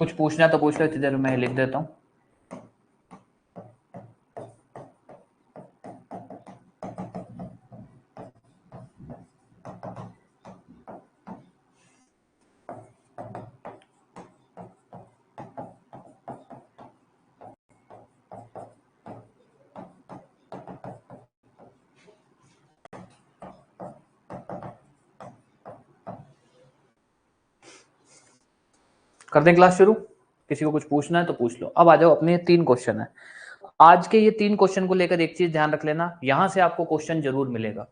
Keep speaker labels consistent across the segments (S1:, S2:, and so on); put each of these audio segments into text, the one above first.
S1: कुछ पूछना है तो पूछ लो, इतनी देर में मैं लिख देता हूँ। कर दें क्लास शुरू? किसी को कुछ पूछना है तो पूछ लो। अब आ जाओ, अपने 3 क्वेश्चन है आज के। ये 3 क्वेश्चन को लेकर एक चीज ध्यान रख लेना, यहां से आपको क्वेश्चन जरूर मिलेगा।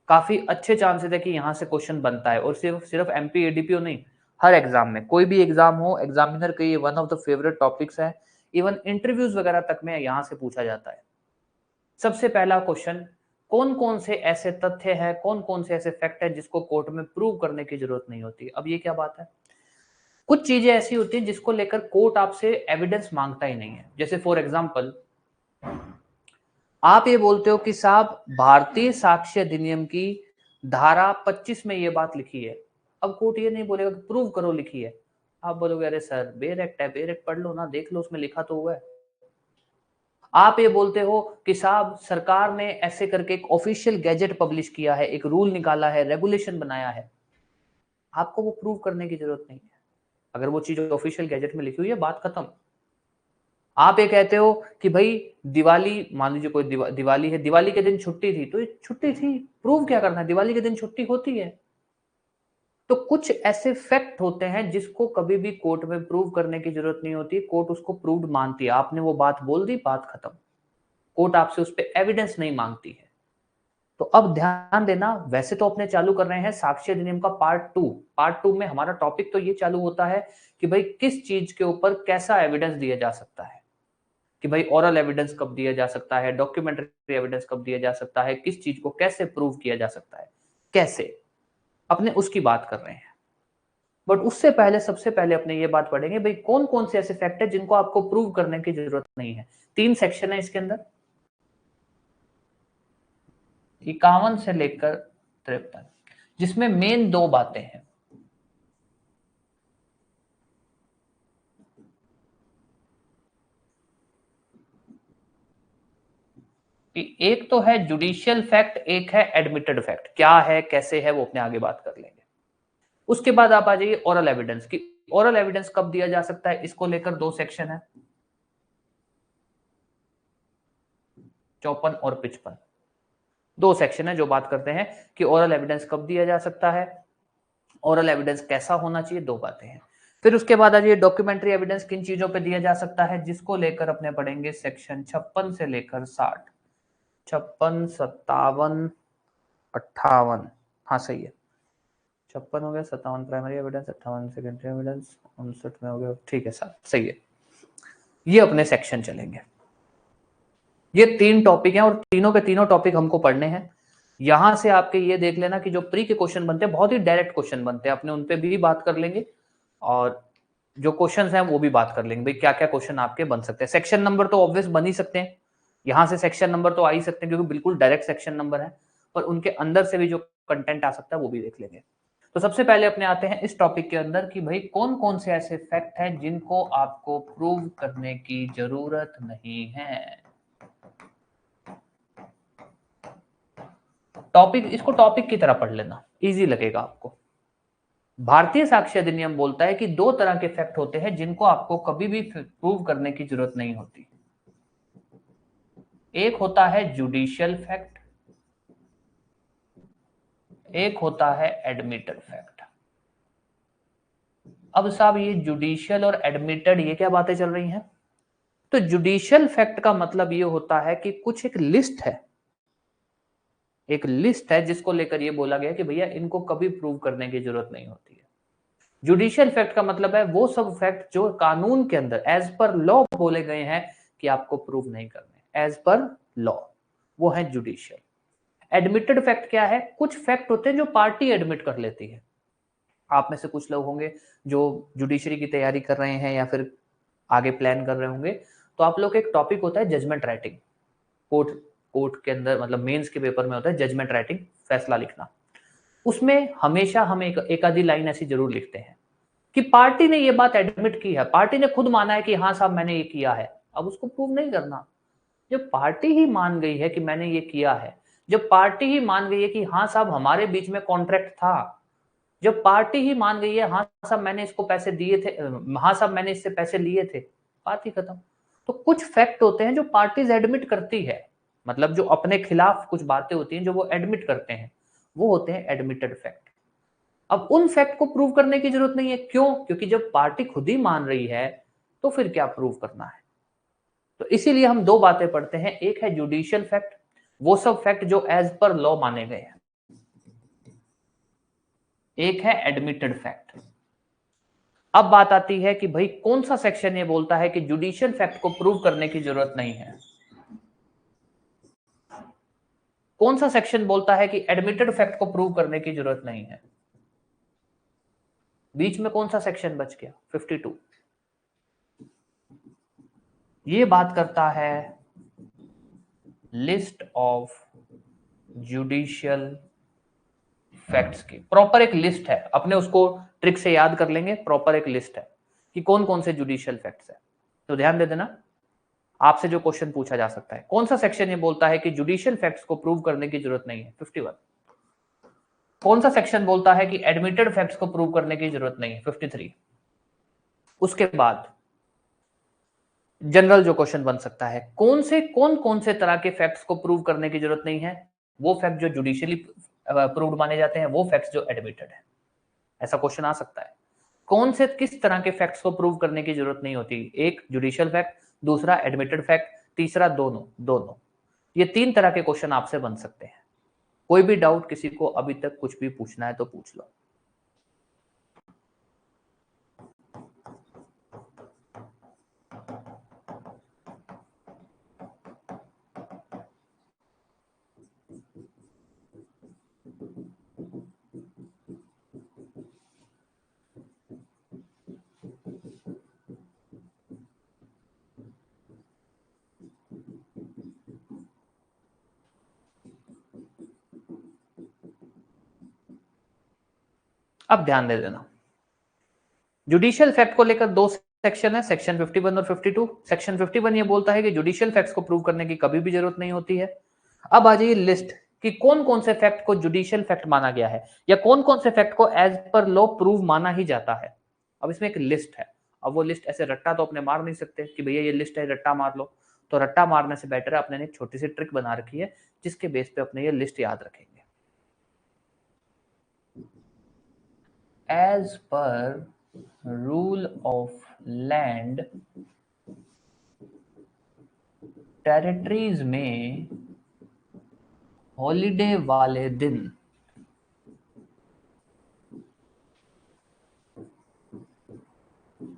S1: काफी अच्छे चांसेस है कि यहाँ से क्वेश्चन बनता है, और सिर्फ सिर्फ एमपी एडीपीओ नहीं, हर एग्जाम में, कोई भी एग्जाम हो, एग्जामिनर के ये one of the favourite topics है। इवन इंटरव्यूज वगैरह तक में यहाँ से पूछा जाता है। सबसे पहला क्वेश्चन, कौन कौन से ऐसे तथ्य हैं, कौन कौन से ऐसे फैक्ट है जिसको कोर्ट में प्रूव करने की जरूरत नहीं होती। अब ये क्या बात है, कुछ चीजें ऐसी होती हैं जिसको लेकर कोर्ट आपसे एविडेंस मांगता ही नहीं है। जैसे फॉर एग्जाम्पल, आप ये बोलते हो कि साहब भारतीय साक्ष्य अधिनियम की धारा 25 में ये बात लिखी है। अब कोर्ट ये नहीं बोलेगा कि प्रूव करो लिखी है। आप बोलोगे अरे सर बेरेक्ट है, बेरेक्ट पढ़ लो ना, देख लो उसमें लिखा तो हुआ है। आप ये बोलते हो कि साहब सरकार ने ऐसे करके एक ऑफिशियल गैजेट पब्लिश किया है, एक रूल निकाला है, रेगुलेशन बनाया है। आपको वो प्रूव करने की जरूरत नहीं है। अगर वो चीज ऑफिशियल गैजेट में लिखी हुई है, बात खत्म। आप ये कहते हो कि भाई दिवाली, मान लीजिए कोई दिवाली है, दिवाली के दिन छुट्टी थी, तो ये छुट्टी थी, प्रूव क्या करना है, दिवाली के दिन छुट्टी होती है। तो कुछ ऐसे फैक्ट होते हैं जिसको कभी भी कोर्ट में प्रूव करने की जरूरत नहीं होती, कोर्ट उसको प्रूव्ड मानती है। आपने वो बात बोल दी, बात खत्म। कोर्ट आपसे उस पर एविडेंस नहीं मांगती है। तो अब ध्यान देना, वैसे तो अपने चालू कर रहे हैं साक्ष्य अधिनियम का पार्ट 2 में हमारा टॉपिक तो ये चालू होता है कि भाई किस चीज के ऊपर कैसा एविडेंस दिया जा सकता है, कि भाई ओरल एविडेंस कब दिया जा सकता है, डॉक्यूमेंट्री एविडेंस कब दिया जा सकता है, किस चीज को कैसे प्रूव किया जा सकता है, कैसे, अपने उसकी बात कर रहे हैं। बट उससे पहले, सबसे पहले अपने ये बात पढ़ेंगे भाई कौन कौन से ऐसे फैक्ट है जिनको आपको प्रूव करने की जरूरत नहीं है। 3 सेक्शन है इसके अंदर, 51 से लेकर 53, जिसमें मेन 2 बातें हैं। एक तो है जुडिशियल फैक्ट, एक है एडमिटेड फैक्ट। क्या है, कैसे है, वो अपने आगे बात कर लेंगे। उसके बाद आप आ जाइए ओरल एविडेंस की। ओरल एविडेंस कब दिया जा सकता है, इसको लेकर 2 सेक्शन है, 54 और 55। 2 सेक्शन है जो बात करते हैं कि ओरल एविडेंस कब दिया जा सकता है, ओरल एविडेंस कैसा होना चाहिए, 2 बातें हैं। फिर उसके बाद आ जाइए डॉक्यूमेंट्री एविडेंस किन चीजों पे दिया जा सकता है, जिसको लेकर अपने पढ़ेंगे सेक्शन 56 से लेकर 60, 56, 57, 58। हाँ सही है, 56 हो गया, 57 प्राइमरी एविडेंस, 58 सेकेंडरी एविडेंस, 59 में हो गया, ठीक है सर, सही है। ये अपने सेक्शन चलेंगे। ये 3 टॉपिक हैं और तीनों के तीनों टॉपिक हमको पढ़ने हैं। यहां से आपके ये देख लेना कि जो प्री के क्वेश्चन बनते हैं बहुत ही डायरेक्ट क्वेश्चन बनते हैं, अपने उन पे भी बात कर लेंगे, और जो क्वेश्चंस हैं वो भी बात कर लेंगे भाई क्या क्या क्वेश्चन आपके बन सकते हैं। सेक्शन नंबर तो ऑब्वियस बन ही सकते हैं, यहां से सेक्शन नंबर तो आ ही सकते हैं क्योंकि बिल्कुल डायरेक्ट सेक्शन नंबर है, पर उनके अंदर से भी जो कंटेंट आ सकता है वो भी देख लेंगे। तो सबसे पहले अपने आते हैं इस टॉपिक के अंदर कि भाई कौन कौन से ऐसे फैक्ट हैं जिनको आपको प्रूव करने की जरूरत नहीं है। टॉपिक, इसको टॉपिक की तरह पढ़ लेना, इजी लगेगा आपको। भारतीय साक्ष्य अधिनियम बोलता है कि 2 तरह के फैक्ट होते हैं जिनको आपको कभी भी प्रूव करने की जरूरत नहीं होती। एक होता है जुडिशियल फैक्ट, एक होता है एडमिटेड फैक्ट। अब साहब ये जुडिशियल और एडमिटेड ये क्या बातें चल रही हैं? तो जुडिशियल फैक्ट का मतलब ये होता है कि कुछ एक लिस्ट है, एक लिस्ट है जिसको लेकर ये बोला गया कि भैया इनको कभी प्रूव करने की जरूरत नहीं होती है। जुडिशियल फैक्ट का मतलब है वो सब फैक्ट जो कानून के अंदर एज पर लॉ बोले गए हैं कि आपको प्रूव नहीं करने, एज पर लॉ, वो है जुडिशियल। एडमिटेड फैक्ट क्या है? कुछ फैक्ट होते हैं जो पार्टी एडमिट कर लेती है। आप में से कुछ लोग होंगे जो जुडिशरी की तैयारी कर रहे हैं या फिर आगे प्लान कर रहे होंगे, तो आप लोग का एक टॉपिक होता है जजमेंट राइटिंग। कोर्ट कोर्ट के अंदर, मतलब मेंस के पेपर में होता है जजमेंट राइटिंग, फैसला लिखना। उसमें हमेशा हम एक आधी लाइन ऐसी जरूर लिखते हैं कि पार्टी ने ये बात एडमिट की है, पार्टी ने खुद माना है कि हाँ साहब मैंने ये किया है, अब उसको प्रूव नहीं करना। जब पार्टी ही मान गई है कि मैंने ये किया है, जब पार्टी ही मान गई है कि हाँ साहब हमारे बीच में कॉन्ट्रैक्ट था, जब पार्टी ही मान गई है हाँ साहब मैंने इसको पैसे दिए थे, हाँ साहब मैंने इससे पैसे लिए थे, बात ही खत्म। तो कुछ फैक्ट होते हैं जो पार्टीज एडमिट करती है, मतलब जो अपने खिलाफ कुछ बातें होती हैं जो वो एडमिट करते हैं, वो होते हैं एडमिटेड फैक्ट। अब उन फैक्ट को प्रूव करने की जरूरत नहीं है, क्यों? क्योंकि जब पार्टी खुद ही मान रही है तो फिर क्या प्रूव करना है। तो इसीलिए हम दो बातें पढ़ते हैं, एक है जुडिशियल फैक्ट, वो सब फैक्ट जो एज पर लॉ माने गए हैं, एक है एडमिटेड फैक्ट। अब बात आती है कि भाई कौन सा सेक्शन ये बोलता है कि जुडिशियल फैक्ट को प्रूव करने की जरूरत नहीं है, कौन सा सेक्शन बोलता है कि एडमिटेड फैक्ट को प्रूव करने की जरूरत नहीं है। बीच में कौन सा सेक्शन बच गया? 52। ये बात करता है लिस्ट ऑफ जुडिशियल फैक्ट्स की, प्रॉपर एक लिस्ट है, अपने उसको ट्रिक से याद कर लेंगे, प्रॉपर एक लिस्ट है कि कौन कौन से जुडिशियल फैक्ट्स है। तो ध्यान दे देना, आपसे जो क्वेश्चन पूछा जा सकता है, कौन सा सेक्शन ये बोलता है कि जुडिशियल फैक्ट्स को प्रूव करने की जरूरत नहीं है? 51। कौन सा सेक्शन बोलता है कि एडमिटेड फैक्ट्स को प्रूव करने की जरूरत नहीं है? 53। उसके बाद जनरल जो क्वेश्चन बन सकता है, कौन कौन से तरह के फैक्ट्स को प्रूव करने की जरूरत नहीं है? वो फैक्ट जो जुडिशियली प्रूव्ड माने जाते हैं, वो फैक्ट्स जो एडमिटेड है। ऐसा क्वेश्चन आ सकता है। कौन से किस तरह के फैक्ट्स को प्रूव करने की जरूरत नहीं होती? एक जुडिशियल फैक्ट, दूसरा एडमिटेड फैक्ट, तीसरा दोनों दोनों। ये तीन तरह के क्वेश्चन आपसे बन सकते हैं। कोई भी डाउट किसी को अभी तक कुछ भी पूछना है तो पूछ लो। अब ध्यान दे देना, जुडिशियल फैक्ट को लेकर दो सेक्शन है, सेक्शन 51 और 52। सेक्शन 51 ये बोलता है कि जुडिशियल फैक्ट्स को प्रूव करने की कभी भी जरूरत नहीं होती है। अब आ जाइए लिस्ट कि कौन कौन से फैक्ट को जुडिशियल फैक्ट माना गया है, या कौन कौन से फैक्ट को एज पर लॉ प्रूव माना ही जाता है। अब इसमें एक लिस्ट है। अब वो लिस्ट ऐसे रट्टा तो अपने मार नहीं सकते कि भैया ये लिस्ट है रट्टा मार लो, तो रट्टा मारने से बेटर है अपने ने एक छोटी सी ट्रिक बना रखी है जिसके बेस पे अपने ये लिस्ट याद रखेंगे। As per rule of land, territories में हॉलीडे वाले दिन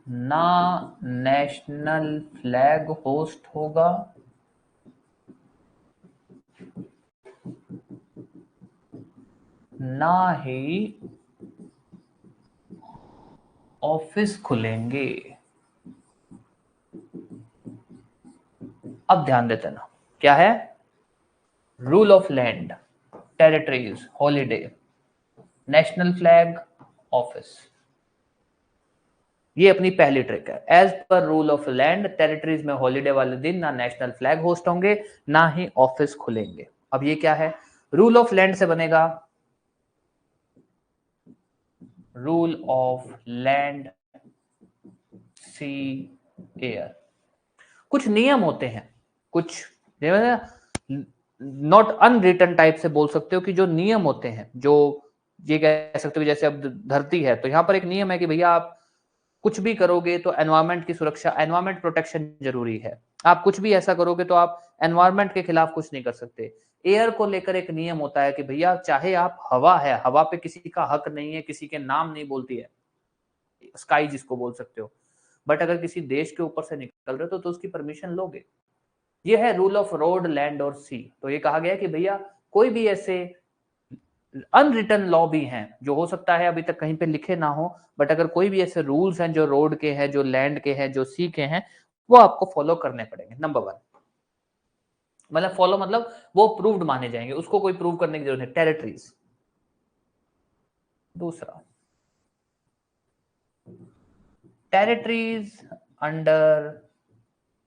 S1: ना नेशनल फ्लैग होस्ट होगा, ना ही ऑफिस खुलेंगे। अब ध्यान देते ना, क्या है? Rule of land, territories, holiday, national flag, office. ये अपनी पहली ट्रिक है। As per rule of land, territories में हॉलीडे वाले दिन ना नेशनल फ्लैग होस्ट होंगे, ना ही ऑफिस खुलेंगे। अब ये क्या है? रूल ऑफ लैंड से बनेगा rule of land, sea, air. कुछ नियम होते हैं, कुछ नॉट अनरिटन टाइप से बोल सकते हो कि जो नियम होते हैं, जो ये कह सकते हो जैसे अब धरती है तो यहां पर एक नियम है कि भैया आप कुछ भी करोगे तो एनवायरमेंट की सुरक्षा, एनवायरमेंट प्रोटेक्शन जरूरी है। आप कुछ भी ऐसा करोगे तो आप एनवायरमेंट के खिलाफ कुछ नहीं कर सकते। एयर को लेकर एक नियम होता है कि भैया चाहे आप हवा है, हवा पे किसी का हक नहीं है, किसी के नाम नहीं बोलती है, स्काई जिसको बोल सकते हो, बट अगर किसी देश के ऊपर से निकल रहे हो तो उसकी परमिशन लोगे। ये है रूल ऑफ रोड, लैंड और सी। तो ये कहा गया कि भैया कोई भी ऐसे अनरिटन लॉ भी हैं जो हो सकता है अभी तक कहीं पे लिखे ना हो, बट अगर कोई भी ऐसे रूल्स हैं जो रोड के हैं, जो लैंड के हैं, जो सी के हैं, वो आपको फॉलो करने पड़ेंगे। नंबर 1, मतलब फॉलो मतलब वो प्रूव्ड माने जाएंगे, उसको कोई प्रूव करने की जरूरत नहीं। टेरिटरीज। दूसरा, territories under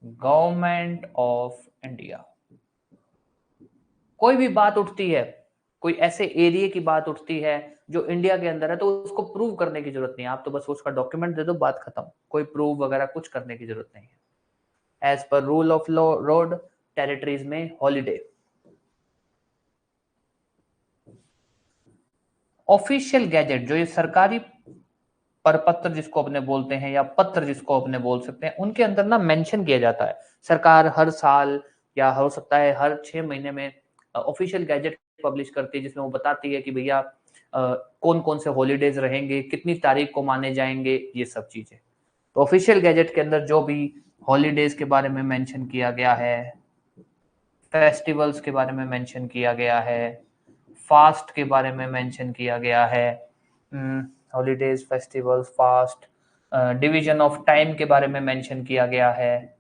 S1: government of India. कोई भी बात उठती है, कोई ऐसे एरिया की बात उठती है जो इंडिया के अंदर है, तो उसको प्रूव करने की जरूरत नहीं है, आप तो बस उसका डॉक्यूमेंट दे दो, बात खत्म, कोई प्रूव वगैरह कुछ करने की जरूरत नहीं है। As per rule of law road territories में हॉलीडे। ऑफिशियल गैजेट, जो ये सरकारी परपत्र जिसको अपने बोलते हैं या पत्र जिसको अपने बोल सकते हैं, उनके अंदर ना मेंशन किया जाता है, सरकार हर साल या हो सकता है हर 6 महीने में ऑफिशियल गैजेट पब्लिश करती है, जिसमें वो बताती है कि भैया कौन कौन से हॉलीडेज रहेंगे, कितनी तारीख को माने जाएंगे, ये सब चीजें। तो ऑफिशियल गैजेट के अंदर जो भी हॉलीडेज के बारे में मेंशन किया गया है, फेस्टिवल्स के बारे में मेंशन किया गया है, फास्ट के बारे में मेंशन किया गया है, holidays, festivals, fast, division of time के बारे में मेंशन किया गया है,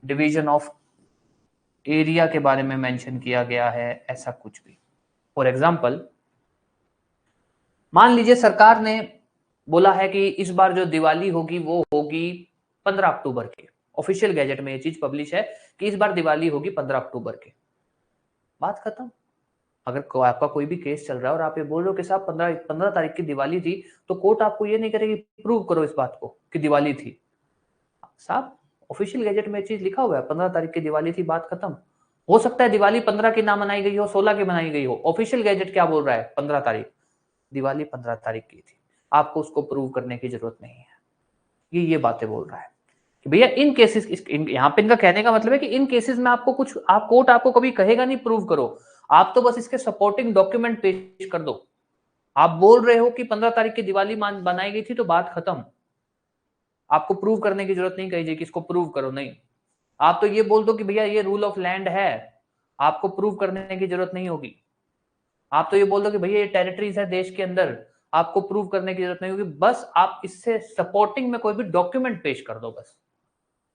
S1: डिवीजन ऑफ एरिया के बारे में मेंशन किया गया है, ऐसा कुछ भी। फॉर एग्जांपल, मान लीजिए सरकार ने बोला है कि इस बार जो दिवाली होगी वो होगी 15 अक्टूबर के, ऑफिशियल गैजेट में ये चीज पब्लिश है कि इस बार दिवाली होगी 15 अक्टूबर के, बात खत्म। अगर आपका कोई भी केस चल रहा है और आप ये बोल रहे हो कि साहब 15 तारीख की दिवाली थी, तो कोर्ट आपको ये नहीं करेगी प्रूव करो इस बात को कि दिवाली थी। साहब ऑफिशियल गैजेट में चीज लिखा हुआ है 15 तारीख की दिवाली थी, बात खत्म। हो सकता है दिवाली 15 की ना मनाई गई हो, 16 की मनाई गई हो, ऑफिशियल गैजेट क्या बोल रहा है 15 तारीख, दिवाली 15 तारीख की थी, आपको उसको प्रूव करने की जरूरत नहीं है। ये बातें बोल रहा है कि भैया इन केसेस, यहाँ पे इनका कहने का मतलब है कि इन केसेस में आपको कुछ, आप कोर्ट आपको कभी कहेगा नहीं प्रूव करो, आप तो बस इसके सपोर्टिंग डॉक्यूमेंट पेश कर दो। आप बोल रहे हो कि 15 तारीख की दिवाली बनाई गई थी, तो बात खत्म, आपको प्रूव करने की जरूरत नहीं, कही कि इसको प्रूव करो, नहीं। आप तो ये बोल दो कि भैया ये रूल ऑफ लैंड है, आपको प्रूव करने की जरूरत नहीं होगी। आप तो ये बोल दो कि भैया ये टेरिटरीज है देश के अंदर, आपको प्रूव करने की जरूरत नहीं होगी, बस आप इससे सपोर्टिंग में कोई भी डॉक्यूमेंट पेश कर दो बस,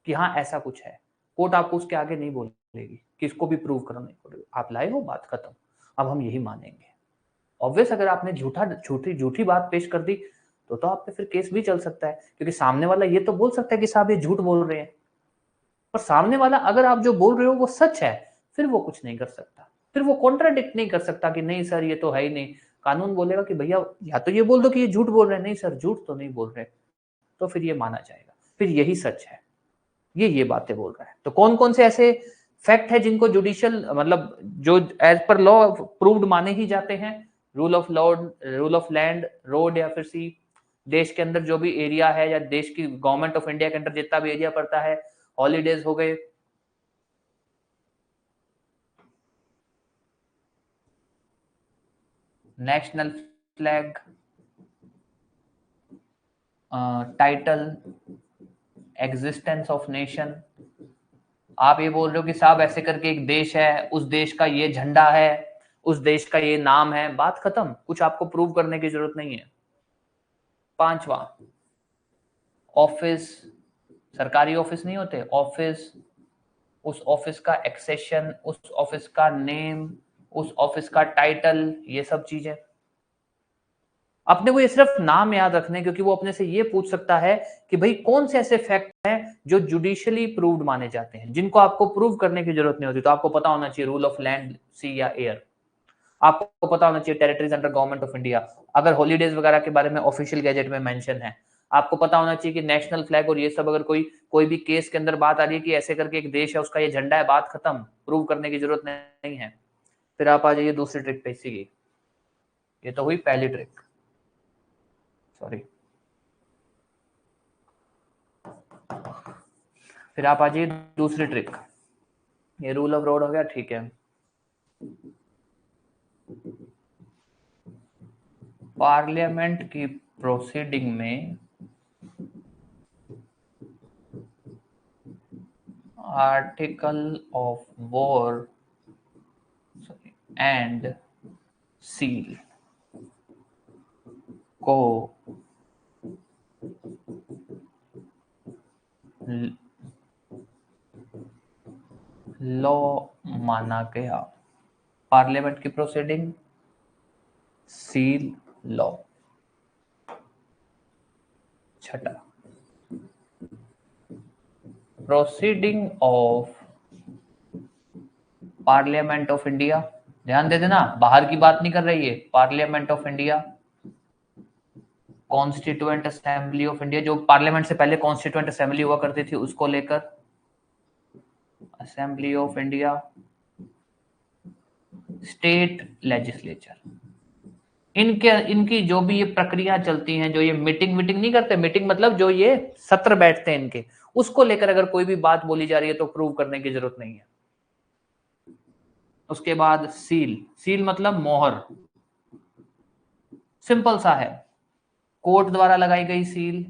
S1: कि हाँ ऐसा कुछ है। कोर्ट आपको उसके आगे नहीं बोलेगी कि इसको भी प्रूव करना नहीं पड़ेगा, आप लाए हो, बात खत्म, अब हम यही मानेंगे। ऑब्वियस, अगर आपने झूठी बात पेश कर दी तो आप पे फिर केस भी चल सकता है, क्योंकि सामने वाला ये तो बोल सकता है कि साहब ये झूठ बोल रहे हैं, और सामने वाला अगर आप जो बोल रहे हो वो सच है, फिर वो कुछ नहीं कर सकता, फिर वो कॉन्ट्राडिक्ट नहीं कर सकता कि नहीं सर ये तो है ही नहीं। कानून बोलेगा कि भैया या तो ये बोल दो कि ये झूठ बोल रहे हैं, नहीं सर झूठ तो नहीं बोल रहे, तो फिर ये माना जाएगा, फिर यही सच है, ये बातें बोल रहा है। तो कौन कौन से ऐसे फैक्ट है जिनको जुडिशियल, मतलब जो एज पर लॉ प्रूव्ड माने ही जाते हैं, rule of law, rule of land, road या फिर सी, देश के अंदर जो भी एरिया है या देश की गवर्नमेंट ऑफ इंडिया के अंदर जितना भी एरिया पड़ता है, हॉलीडेज हो गए, national flag, title, existence of nation. आप ये बोल रहे हो कि साहब ऐसे करके एक देश है, उस देश का ये झंडा है, उस देश का ये नाम है, बात खत्म, कुछ आपको प्रूव करने की जरूरत नहीं है। पांचवा, ऑफिस, सरकारी ऑफिस नहीं होते, ऑफिस, उस ऑफिस का एक्सेशन, उस ऑफिस का नेम, उस ऑफिस का टाइटल, ये सब चीजें। अपने को ये सिर्फ नाम याद रखने, क्योंकि वो अपने से ये पूछ सकता है कि भाई कौन से ऐसे फैक्ट हैं जो जुडिशियली प्रूव्ड माने जाते हैं, जिनको आपको प्रूव करने की जरूरत नहीं होती। तो आपको पता होना चाहिए रूल ऑफ लैंड, सी या एयर, आपको पता होना चाहिए territories under government of India, अगर हॉलीडेज वगैरह के बारे में ऑफिशियल गैजेट में मेंशन है। आपको पता होना चाहिए कि नेशनल फ्लैग और ये सब, अगर कोई भी केस के अंदर बात आ रही है कि ऐसे करके एक देश है उसका ये झंडा है, बात खत्म, प्रूव करने की जरूरत नहीं है। फिर आप आ जाइए दूसरी ट्रिक पे, इसी की, ये तो हुई पहली ट्रिक, सॉरी, फिर आप आ जाइए दूसरी ट्रिक। ये रूल ऑफ रोड हो गया, ठीक है। पार्लियामेंट की प्रोसीडिंग में article of war and seal को लॉ माना गया। पार्लियामेंट की प्रोसीडिंग, सील, लॉ। छठा, proceeding of parliament of India, ध्यान दे देना, बाहर की बात नहीं कर रही है, parliament of India, constituent assembly of India, जो पार्लियामेंट से पहले कॉन्स्टिट्यूएंट असेंबली हुआ करती थी उसको लेकर, assembly of India, state legislature, इनके इनकी जो भी ये प्रक्रिया चलती हैं, जो ये मीटिंग मीटिंग नहीं करते, मीटिंग मतलब जो ये सत्र बैठते हैं इनके, उसको लेकर अगर कोई भी बात बोली जा रही है तो प्रूव करने की जरूरत नहीं है। उसके बाद सील, सील मतलब मोहर, सिंपल सा है, कोर्ट द्वारा लगाई गई सील,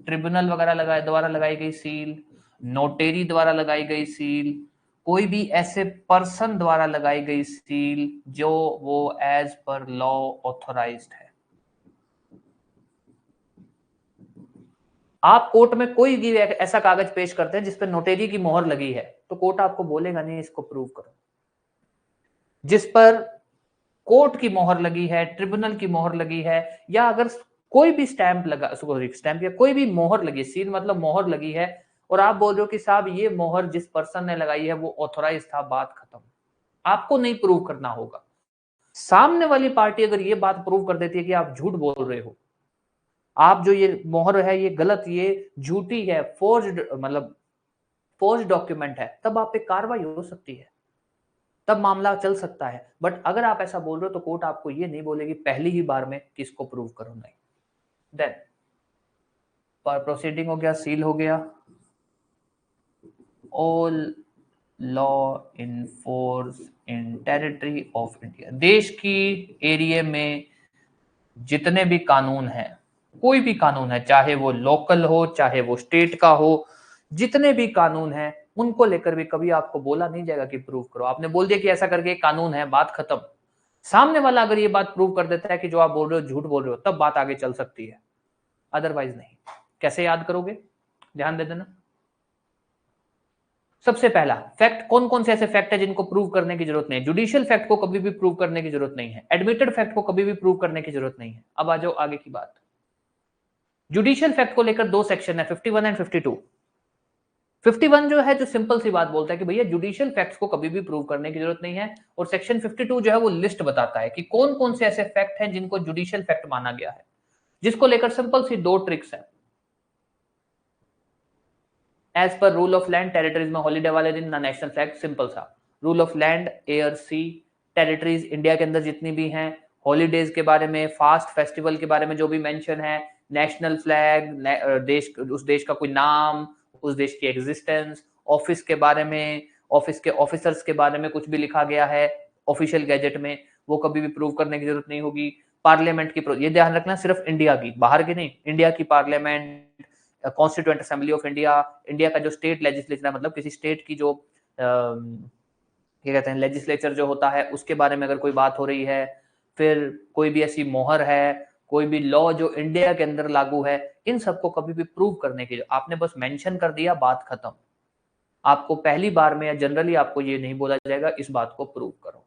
S1: ट्रिब्यूनल वगैरह द्वारा लगाई गई सील, नोटेरी द्वारा लगाई गई सील, कोई भी ऐसे पर्सन द्वारा लगाई गई सील जो वो एज पर लॉ ऑथोराइज्ड है। आप कोर्ट में कोई भी ऐसा कागज पेश करते हैं जिस पर नोटेरी की मोहर लगी है, तो कोर्ट आपको बोलेगा नहीं इसको प्रूव करो। जिस पर कोर्ट की मोहर लगी है, ट्रिब्यूनल की मोहर लगी है, या अगर कोई भी स्टैंप लगा, स्टैंप या कोई भी मोहर लगी, सील मतलब मोहर लगी है, और आप बोल रहे हो कि साहब ये मोहर जिस पर्सन ने लगाई है वो ऑथोराइज था, बात खत्म, आपको नहीं प्रूव करना होगा। सामने वाली पार्टी अगर ये बात प्रूव कर देती है कि आप झूठ बोल रहे हो, आप जो ये मोहर है ये गलत, ये झूठी है, फोर्ज्ड मतलब फोर्ज डॉक्यूमेंट है, तब आप पे कार्रवाई हो सकती है, तब मामला चल सकता है। बट अगर आप ऐसा बोल रहे हो तो कोर्ट आपको ये नहीं बोलेगी पहली ही बार में कि इसको प्रूव करो, नहीं। देन प्रोसीडिंग हो गया, सील हो गया, all law in force in territory of India, देश की एरिया में जितने भी कानून हैं, कोई भी कानून है, चाहे वो लोकल हो चाहे वो स्टेट का हो, जितने भी कानून हैं उनको लेकर भी कभी आपको बोला नहीं जाएगा कि प्रूव करो। आपने बोल दिया कि ऐसा करके एक कानून है, बात खत्म। सामने वाला अगर ये बात प्रूव कर देता है कि जो आप बोल रहे हो झूठ बोल रहे हो, तब बात आगे चल सकती है, अदरवाइज नहीं। कैसे याद करोगे, ध्यान दे देना। सबसे पहला फैक्ट, कौन कौन से ऐसे फैक्ट है जिनको प्रूव करने की जरूरत नहीं है? जुडिशियल फैक्ट को कभी भी प्रूव करने की जरूरत नहीं है, एडमिटेड फैक्ट को कभी भी प्रूव करने की जरूरत नहीं है। अब आ जाओ आगे की बात। जुडिशियल फैक्ट को लेकर दो सेक्शन है, 51 एंड 52। 51 जो है, जो सिंपल सी बात बोलता है कि भैया जुडिशियल फैक्ट्स को कभी भी प्रूव करने की जरूरत नहीं है, और सेक्शन 52 जो है वो लिस्ट बताता है कि कौन कौन से ऐसे फैक्ट हैं जिनको जुडिशियल फैक्ट माना गया है, जिसको लेकर सिंपल सी दो ट्रिक्स है। As per rule of land, territories में हॉलीडे वाले दिन ना नेशनल फ्लैग, सिंपल सा rule of land, air, sea, territories India के अंदर जितनी भी हैं, हॉलीडेज के बारे में, फास्ट फेस्टिवल के बारे में जो भी मेंशन है, नेशनल फ्लैग, देश, उस देश का कोई नाम, उस देश की एग्जिस्टेंस, ऑफिस के बारे में, ऑफिस के ऑफिसर्स के बारे में कुछ भी लिखा गया है ऑफिशियल गैजेट में, वो कभी भी प्रूव करने की जरूरत नहीं होगी। पार्लियामेंट की, ये ध्यान रखना, सिर्फ इंडिया की, बाहर की नहीं, इंडिया की parliament, constituent assembly of India, India का जो स्टेट लेजिस्लेचर है, मतलब किसी स्टेट की जो क्या कहते हैं लेजिस्लेचर जो होता है, उसके बारे में अगर कोई बात हो रही है, फिर कोई भी ऐसी मोहर है, कोई भी लॉ जो इंडिया के अंदर लागू है, इन सबको कभी भी प्रूव करने की, आपने बस मेंशन कर दिया, बात खत्म। आपको पहली बार में या जनरली आपको ये नहीं बोला जाएगा इस बात को प्रूव करो।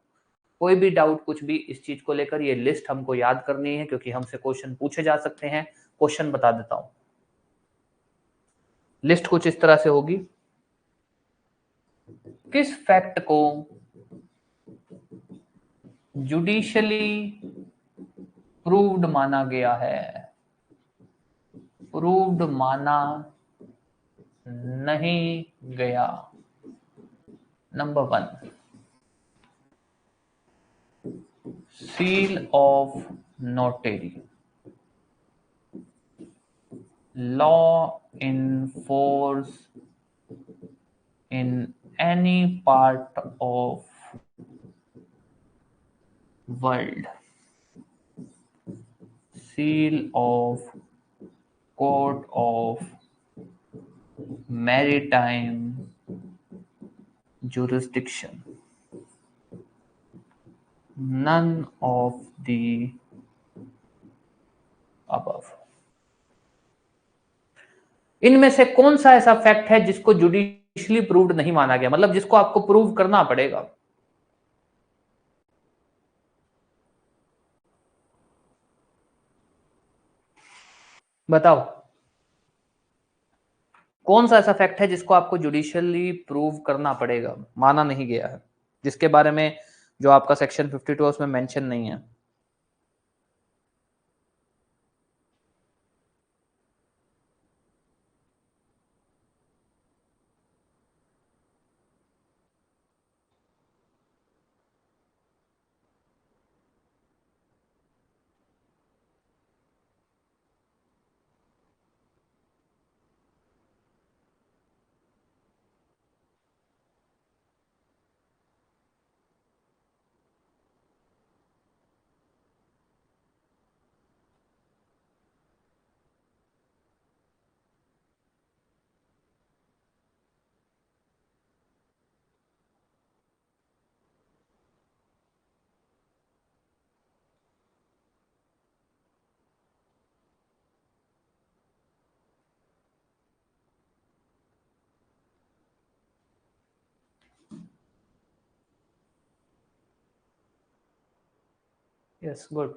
S1: कोई भी डाउट कुछ भी इस चीज को लेकर, ये लिस्ट हमको याद करनी है क्योंकि हमसे क्वेश्चन पूछे जा सकते हैं। क्वेश्चन बता देता हूं, लिस्ट कुछ इस तरह से होगी। किस फैक्ट को जुडिशियली प्रूव्ड माना गया है? प्रूव्ड माना नहीं गया। Number 1, seal of notary, law in force in any part of world, seal of court of maritime jurisdiction, none of the above। इनमें से कौन सा ऐसा फैक्ट है जिसको जुडिशियली प्रूव्ड नहीं माना गया, मतलब जिसको आपको प्रूव करना पड़ेगा? बताओ। कौन सा ऐसा फैक्ट है जिसको आपको जुडिशियली प्रूव करना पड़ेगा, माना नहीं गया है, जिसके बारे में जो आपका सेक्शन 52 उसमें मेंशन नहीं है? Yes, good.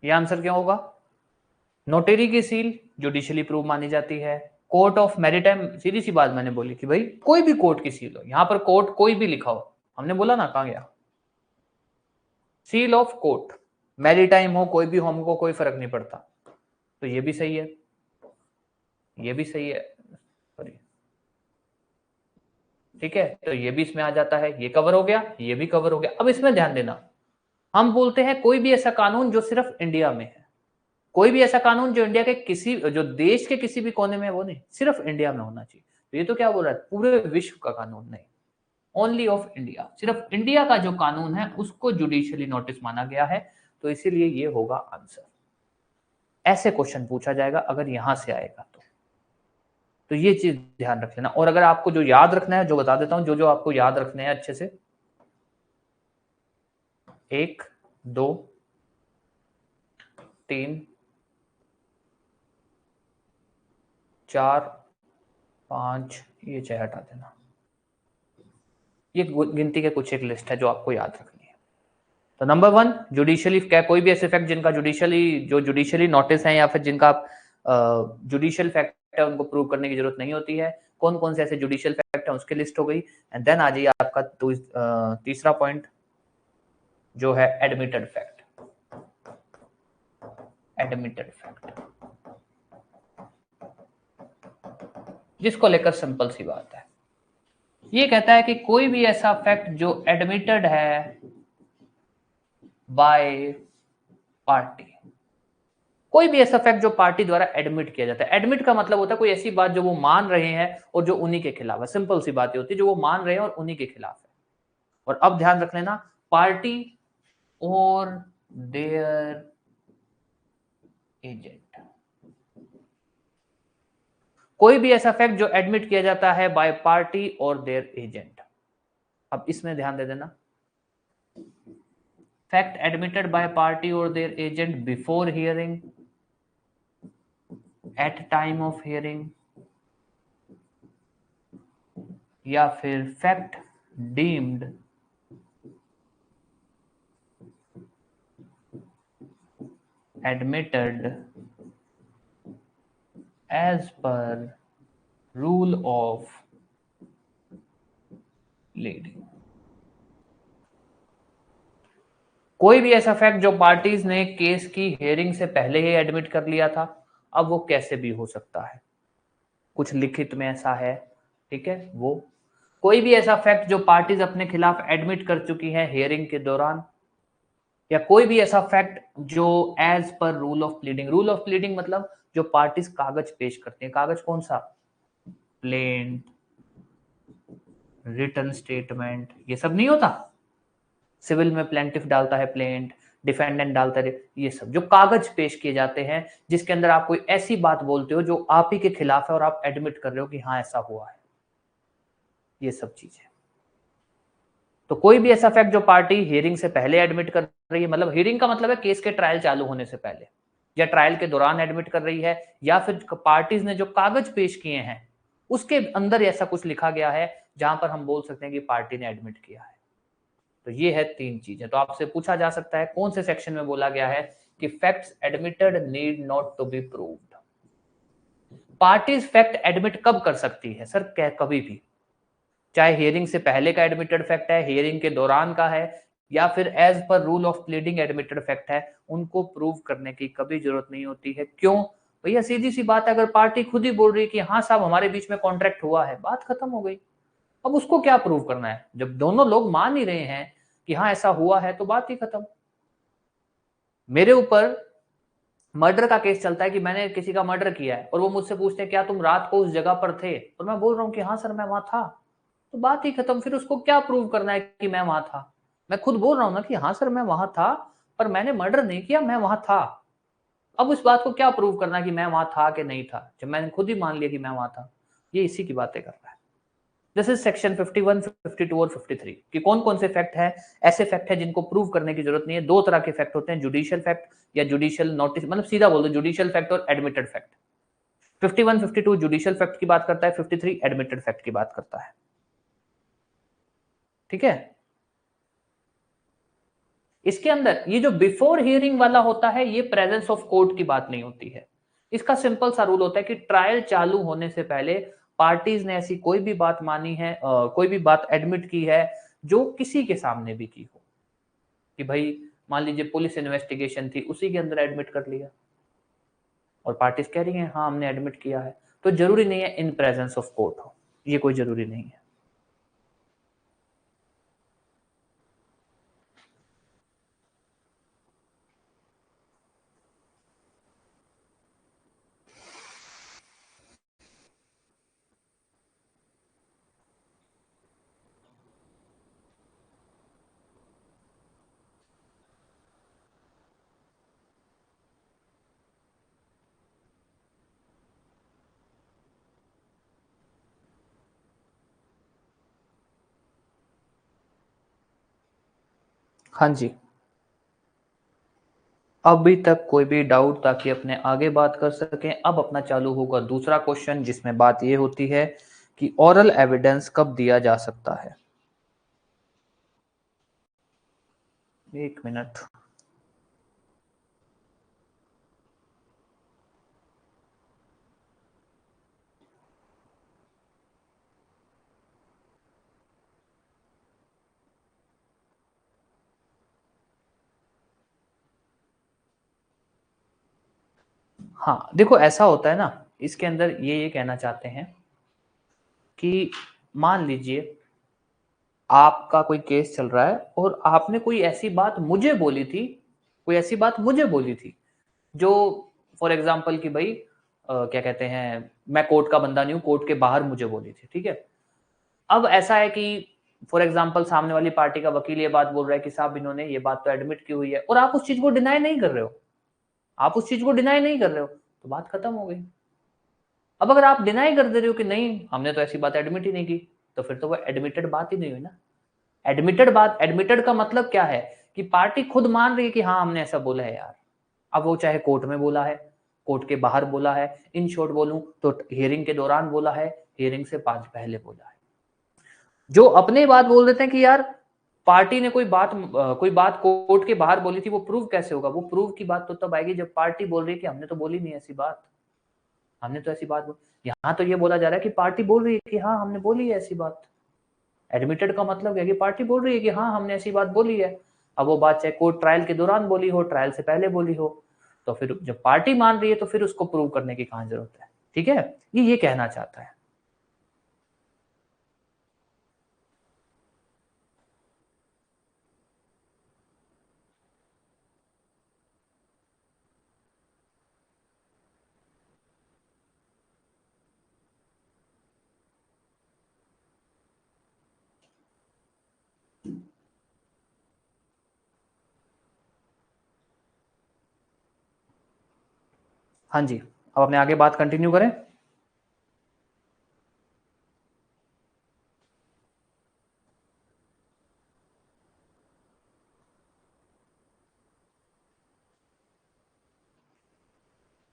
S1: ये आंसर क्या होगा? नोटेरी की सील जुडिशियली प्रूव मानी जाती है। कोर्ट ऑफ मैरिटाइम, सीधी सी बात मैंने बोली कि भाई कोई भी कोर्ट की सील हो, यहां पर कोर्ट कोई भी लिखा हो, हमने बोला ना, कहां गया? सील ऑफ कोर्ट, मैरिटाइम हो, कोई भी हो, हमको कोई फर्क नहीं पड़ता। तो ये भी सही है, ये भी सही है, सॉरी, ठीक है। तो ये भी इसमें आ जाता है, ये कवर हो गया, ये भी कवर हो गया। अब इसमें ध्यान देना, हम बोलते हैं कोई भी ऐसा कानून जो सिर्फ इंडिया में है, कोई भी ऐसा कानून जो इंडिया के किसी, जो देश के किसी भी कोने में, वो नहीं, सिर्फ इंडिया में होना चाहिए। तो ये तो क्या बोल रहा है, पूरे विश्व का कानून नहीं, ओनली ऑफ इंडिया, सिर्फ इंडिया का जो कानून है उसको जुडिशियली नोटिस माना गया है। तो इसीलिए ये होगा आंसर। ऐसे क्वेश्चन पूछा जाएगा अगर यहां से आएगा तो ये चीज ध्यान रख लेना। और अगर आपको जो याद रखना है, जो बता देता हूं, जो जो आपको याद रखने हैं अच्छे से, 1, 2, 3, 4, 5, ये 6 हटा देना। ये गिनती के कुछ एक लिस्ट है जो आपको याद रखनी है। तो नंबर 1, जुडिशियली क्या, कोई भी ऐसे फैक्ट जिनका जुडिशियली नोटिस है, या फिर जिनका आप जुडिशियल फैक्ट है, उनको प्रूव करने की जरूरत नहीं होती है। कौन कौन से ऐसे जुडिशियल फैक्ट है उसकी लिस्ट हो गई। एंड देन आ जाइए आपका तीसरा पॉइंट, जो है एडमिटेड फैक्ट। एडमिटेड फैक्ट जिसको लेकर सिंपल सी बात है, ये कहता है कि कोई भी ऐसा फैक्ट जो एडमिटेड है बाय पार्टी, कोई भी ऐसा फैक्ट जो पार्टी द्वारा एडमिट किया जाता है। एडमिट का मतलब होता है कोई ऐसी बात जो वो मान रहे हैं और जो उन्हीं के खिलाफ है। सिंपल सी बात होती है, जो वो मान रहे हैं और उन्हीं के खिलाफ है। और अब ध्यान रख लेना, पार्टी और देयर एजेंट, कोई भी ऐसा फैक्ट जो एडमिट किया जाता है बाय पार्टी और देयर एजेंट। अब इसमें ध्यान दे देना, फैक्ट एडमिटेड बाय पार्टी और their agent before hearing, at time of hearing, या फिर fact deemed admitted as per rule of leading. कोई भी ऐसा फैक्ट जो पार्टीज ने केस की हियरिंग से पहले ही एडमिट कर लिया था, अब वो कैसे भी हो सकता है, कुछ लिखित में ऐसा है, ठीक है। वो कोई भी ऐसा फैक्ट जो पार्टीज अपने खिलाफ एडमिट कर चुकी है हियरिंग के दौरान, या कोई भी ऐसा फैक्ट जो as per rule of pleading, rule of pleading मतलब जो पार्टीज कागज पेश करते हैं, कागज कौन सा, प्लेंट, रिटन स्टेटमेंट, ये सब नहीं होता। सिविल में प्लेंटिफ डालता है प्लेंट, डिफेंडेंट डालता है, ये सब जो कागज पेश किए जाते हैं जिसके अंदर आप कोई ऐसी बात बोलते हो जो आप ही के खिलाफ है और आप एडमिट कर रहे हो कि हाँ ऐसा हुआ है, ये सब चीजें। तो कोई भी ऐसा फैक्ट जो पार्टी हियरिंग से पहले एडमिट कर रही है, मतलब हियरिंग का मतलब है केस के ट्रायल चालू होने से पहले, या ट्रायल के दौरान एडमिट कर रही है, या फिर पार्टीज ने जो कागज पेश किए हैं उसके अंदर ऐसा कुछ लिखा गया है जहां पर हम बोल सकते हैं कि पार्टी ने एडमिट किया है। तो ये है 3 चीजें। तो आपसे पूछा जा सकता है कौन से सेक्शन में बोला गया है कि facts admitted need not to be proved. Parties fact admit कब कर सकती है सर? कभी भी, चाहे हियरिंग से पहले का एडमिटेड फैक्ट है, हियरिंग के दौरान का है, या फिर as per rule of pleading admitted fact है, उनको प्रूव करने की कभी जरूरत नहीं होती है। क्यों भैया? सीधी सी बात है, अगर पार्टी खुद ही बोल रही है कि हाँ साहब हमारे बीच में कॉन्ट्रैक्ट हुआ है, बात खत्म हो गई। अब उसको क्या प्रूव करना है? जब दोनों लोग मान ही रहे हैं कि हाँ ऐसा हुआ है, तो बात ही खत्म। मेरे ऊपर मर्डर का केस चलता है कि मैंने किसी का मर्डर किया है, और वो मुझसे पूछते हैं क्या तुम रात को उस जगह पर थे, और मैं बोल रहा हूँ कि हाँ सर मैं वहां था, तो बात ही खत्म। फिर उसको क्या प्रूव करना है कि मैं वहां था? मैं खुद बोल रहा हूँ ना कि हाँ सर मैं वहां था, पर मैंने मर्डर नहीं किया, मैं वहां था। अब उस बात को क्या प्रूव करना है कि मैं वहां था कि नहीं था, जब मैंने खुद ही मान लिया कि मैं वहां था? ये इसी की बातें कर रहा है। दिस इज सेक्शन 51, 52 और 53 कि कौन कौन से फैक्ट है, ऐसे फैक्ट है जिनको प्रूव करने की जरूरत नहीं है। दो तरह के फैक्ट होते हैं, जुडिशियल फैक्ट या जुडिशियल नोटिस, मतलब सीधा बोल दो जुडिशियल फैक्ट और एडमिटेड फैक्ट। 51, 52 जुडिशियल फैक्ट की बात करता है, 53 एडमिटेड फैक्ट की बात करता है। ठीक है? इसके अंदर ये जो बिफोर हियरिंग वाला होता है, ये प्रेजेंस ऑफ कोर्ट की बात नहीं होती है। इसका सिंपल सा रूल होता है कि ट्रायल चालू होने से पहले पार्टीज ने ऐसी कोई भी बात मानी है, कोई भी बात एडमिट की है जो किसी के सामने भी की हो, कि भाई मान लीजिए पुलिस इन्वेस्टिगेशन थी, उसी के अंदर एडमिट कर लिया, और पार्टीज कह रही हैं हाँ हमने एडमिट किया है, तो जरूरी नहीं है इन प्रेजेंस ऑफ कोर्ट हो, ये कोई जरूरी नहीं है। हाँ जी, अभी तक कोई भी डाउट, ताकि अपने आगे बात कर सकें। अब अपना चालू होगा दूसरा क्वेश्चन, जिसमें बात ये होती है कि ओरल एविडेंस कब दिया जा सकता है। एक मिनट। हाँ देखो, ऐसा होता है ना, इसके अंदर ये कहना चाहते हैं कि मान लीजिए आपका कोई केस चल रहा है, और आपने कोई ऐसी बात मुझे बोली थी, कोई ऐसी बात मुझे बोली थी जो, फॉर एग्जाम्पल कि भाई क्या कहते हैं, मैं कोर्ट का बंदा नहीं हूं, कोर्ट के बाहर मुझे बोली थी। ठीक है? अब ऐसा है कि फॉर एग्जाम्पल सामने वाली पार्टी का वकील ये बात बोल रहा है कि साहब इन्होंने ये बात तो एडमिट की हुई है, और आप उस चीज को डिनाई नहीं कर रहे हो, आप उस चीज को डिनाई नहीं कर रहे हो, तो बात खत्म हो गई। अब अगर आप डिनाई कर दे रहे हो कि नहीं हमने तो ऐसी बात एडमिट ही नहीं की, तो फिर तो वो एडमिटेड बात ही नहीं हुई ना। एडमिटेड बात, एडमिटेड का मतलब क्या है कि पार्टी खुद मान रही है कि हाँ हमने ऐसा बोला है यार। अब वो चाहे कोर्ट में बोला है, कोर्ट के बाहर बोला है, इन शॉर्ट बोलूं तो हियरिंग के दौरान बोला है, हियरिंग से पहले बोला है। जो अपने बात बोल देते हैं कि यार पार्टी ने कोई बात कोर्ट के बाहर बोली थी, वो प्रूव कैसे होगा? वो प्रूव की बात तो तब आएगी जब पार्टी बोल रही है कि हमने तो बोली नहीं ऐसी बात, हमने तो ऐसी बात यहाँ तो ये बोला जा रहा है कि पार्टी बोल रही है कि हाँ हमने बोली है ऐसी बात। एडमिटेड का मतलब है कि पार्टी बोल रही है कि हाँ हमने ऐसी बात बोली है। अब वो बात चाहे कोर्ट ट्रायल के दौरान बोली हो, ट्रायल से पहले बोली हो, तो फिर जब पार्टी मान रही है तो फिर उसको प्रूव करने की कहाँ जरूरत है? ठीक है? ये कहना चाहता है। हाँ जी, अब अपने आगे बात कंटिन्यू करें।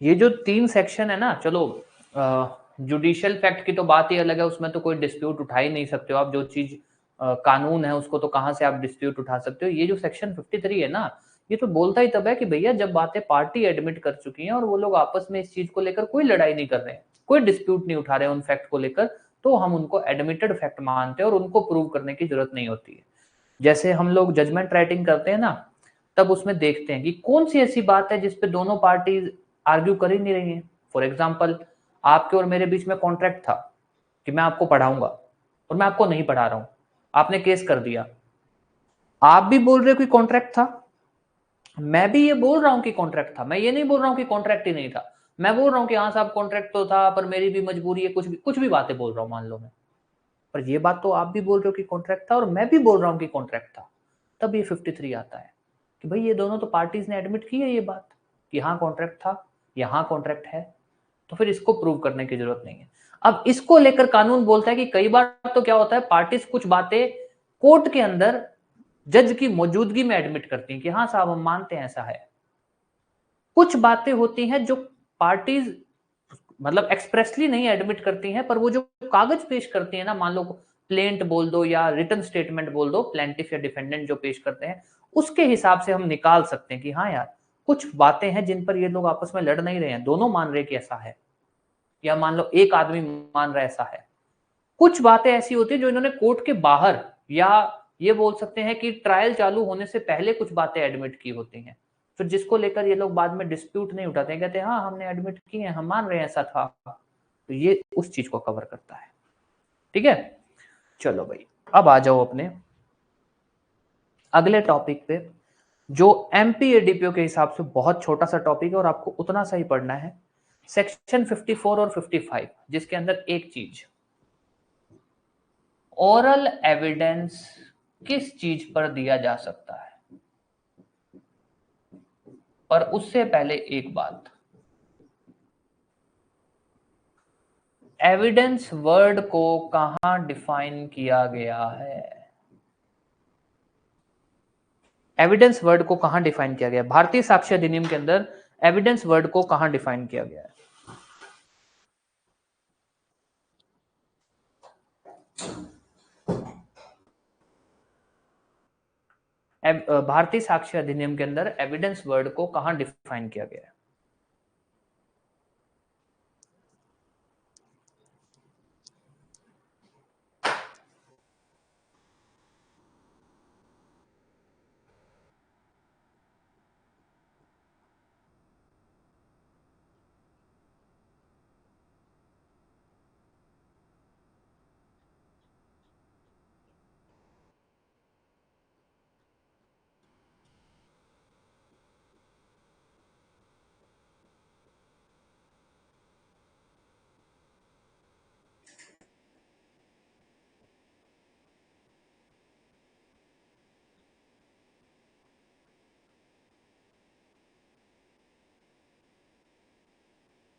S1: ये जो 3 सेक्शन है ना, चलो जुडिशियल फैक्ट की तो बात ही अलग है, उसमें तो कोई डिस्प्यूट उठा ही नहीं सकते हो आप। जो चीज कानून है उसको तो कहाँ से आप डिस्प्यूट उठा सकते हो? ये जो सेक्शन 53 है ना, ये तो बोलता ही तब है कि भैया जब बातें पार्टी एडमिट कर चुकी हैं और वो लोग आपस में इस चीज को लेकर कोई लड़ाई नहीं कर रहे हैं, कोई डिस्प्यूट नहीं उठा रहे उन फैक्ट को लेकर, तो हम उनको एडमिटेड फैक्ट मानते हैं और उनको प्रूव करने की जरूरत नहीं होती है। जैसे हम लोग जजमेंट राइटिंग करते हैं ना, तब उसमें देखते हैं कि कौन सी ऐसी बात है जिसपे दोनों पार्टी आर्ग्यू कर ही नहीं रही हैं। फॉर एग्जाम्पल, आपके और मेरे बीच में कॉन्ट्रैक्ट था कि मैं आपको पढ़ाऊंगा और मैं आपको नहीं पढ़ा रहा हूं, आपने केस कर दिया। आप भी बोल रहे हो कि कॉन्ट्रैक्ट था, मैं भी ये बोल रहा हूं कि कॉन्ट्रैक्ट था, मैं ये नहीं बोल रहा हूं कि कॉन्ट्रैक्ट ही नहीं था। मैं बोल रहा हूं कि हाँ साहब कॉन्ट्रैक्ट तो था, पर मेरी भी मजबूरी है, कुछ भी बातें बोल रहा हूं मान लो मैं, पर ये बात तो आप भी बोल रहे हो कि कॉन्ट्रैक्ट था और मैं भी बोल रहा हूं कि कॉन्ट्रैक्ट था। तब ये 53 आता है कि भाई ये दोनों तो पार्टीज ने एडमिट की है ये बात कि हाँ कॉन्ट्रैक्ट था, यहाँ कॉन्ट्रैक्ट है, तो फिर इसको प्रूव करने की जरूरत नहीं है। अब इसको लेकर कानून बोलता है कि कई बार तो क्या होता है, पार्टीज कुछ बातें कोर्ट के अंदर जज की मौजूदगी में एडमिट करती हैं कि हाँ साहब हम मानते हैं ऐसा है। कुछ बातें होती हैं जो पार्टीज मतलब एक्सप्रेसली नहीं एडमिट करती हैं, पर वो जो कागज पेश करती है ना, मान लो प्लेंट बोल दो या रिटन स्टेटमेंट बोल दो, प्लेंटिफ या डिफेंडेंट जो पेश करते हैं, उसके हिसाब से हम निकाल सकते हैं कि हाँ यार कुछ बातें हैं जिन पर ये लोग आपस में लड़ नहीं रहे हैं, दोनों मान रहे कि ऐसा है, या मान लो एक आदमी मान रहा है ऐसा है। कुछ बातें ऐसी होती है जो इन्होंने कोर्ट के बाहर या ये बोल सकते हैं कि ट्रायल चालू होने से पहले कुछ बातें एडमिट की होती हैं, फिर जिसको लेकर ये लोग बाद में डिस्प्यूट नहीं उठाते हैं, कहते हैं हाँ हमने एडमिट की है, हम मान रहे हैं ऐसा था। तो ये उस चीज को कवर करता है। ठीक है, चलो भाई अब आ जाओ अपने अगले टॉपिक पे, जो एमपीएडीपीओ के हिसाब से बहुत छोटा सा टॉपिक है और आपको उतना सा ही पढ़ना है। सेक्शन 54 और 55, जिसके अंदर एक चीज, ओरल एविडेंस किस चीज पर दिया जा सकता है। पर उससे पहले एक बात, एविडेंस वर्ड को कहां डिफाइन किया गया है। एविडेंस वर्ड को कहां डिफाइन किया गया है, भारतीय साक्ष्य अधिनियम के अंदर एविडेंस वर्ड को कहां डिफाइन किया गया है। भारतीय साक्ष्य अधिनियम के अंदर एविडेंस वर्ड को कहां डिफाइन किया गया है।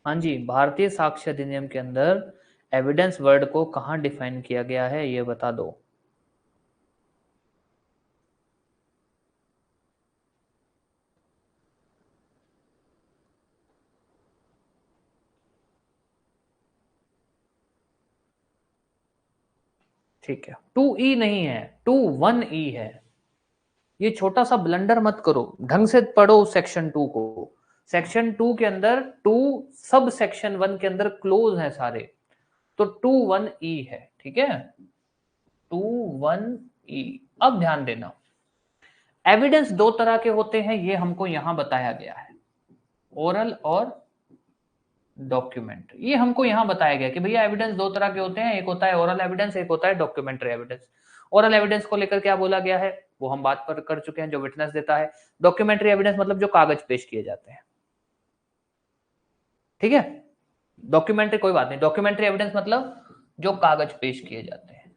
S1: हाँ जी, भारतीय साक्ष्य अधिनियम के अंदर एविडेंस वर्ड को कहां डिफाइन किया गया है ये बता दो। ठीक है, 2E नहीं है, 21E है। ये छोटा सा ब्लंडर मत करो, ढंग से पढ़ो सेक्शन 2 को। सेक्शन 2 के अंदर 2 सब सेक्शन 1 के अंदर क्लोज है सारे, तो 21E है। ठीक है, 21E। अब ध्यान देना, एविडेंस दो तरह के होते हैं, ये हमको यहां बताया गया है, ओरल और डॉक्यूमेंट। ये हमको यहां बताया गया कि भैया एविडेंस दो तरह के होते हैं, एक होता है ओरल एविडेंस, एक होता है डॉक्यूमेंट्री एविडेंस। ओरल एविडेंस को लेकर क्या बोला गया है वो हम बात कर चुके हैं, जो विटनेस देता है। डॉक्यूमेंट्री एविडेंस मतलब जो कागज पेश किए जाते हैं। ठीक है, डॉक्यूमेंट्री कोई बात नहीं, डॉक्यूमेंट्री एविडेंस मतलब जो कागज पेश किए जाते हैं।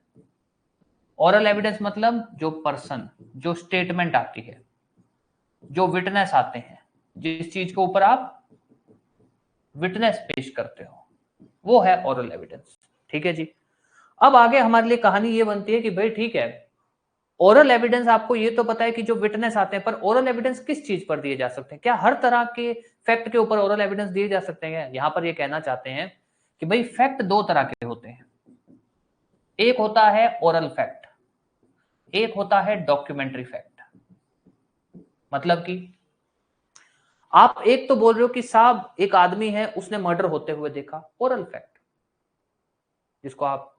S1: ओरल एविडेंस मतलब जो पर्सन, जो स्टेटमेंट आती है, जो विटनेस आते हैं, जिस चीज के ऊपर आप विटनेस पेश करते हो, वो है ओरल एविडेंस। ठीक है जी, अब आगे हमारे लिए कहानी ये बनती है कि भाई ठीक है, ओरल एविडेंस आपको ये तो पता है कि जो विटनेस आते हैं, पर ओरल एविडेंस किस चीज पर दिए जा सकते हैं, क्या हर तरह के फैक्ट के ऊपर ओरल एविडेंस दिए जा सकते हैं। यहां पर ये कहना चाहते हैं कि भाई फैक्ट दो तरह के होते हैं, एक होता है ओरल फैक्ट, एक होता है डॉक्यूमेंट्री फैक्ट। मतलब कि आप एक तो बोल रहे हो कि साहब एक आदमी है उसने मर्डर होते हुए देखा, ओरल फैक्ट, जिसको आप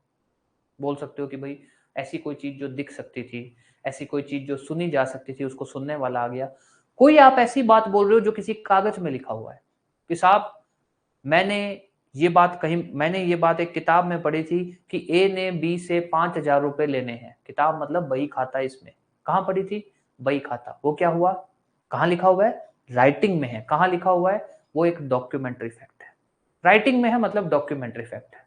S1: बोल सकते हो कि भाई ऐसी कोई चीज जो दिख सकती थी, ऐसी कोई चीज जो सुनी जा सकती थी, उसको सुनने वाला आ गया। कोई आप ऐसी बात बोल रहे हो जो किसी कागज में लिखा हुआ है कि साहब मैंने मैंने ये बात एक किताब में पढ़ी थी कि ए ने बी से 5,000 रुपए लेने हैं। किताब मतलब बही खाता, इसमें कहां पढ़ी थी? बही खाता। वो क्या हुआ? कहां लिखा हुआ है? राइटिंग में है। कहां लिखा हुआ है? वो एक डॉक्यूमेंट्री फैक्ट है। राइटिंग में है मतलब डॉक्यूमेंट्री फैक्ट है।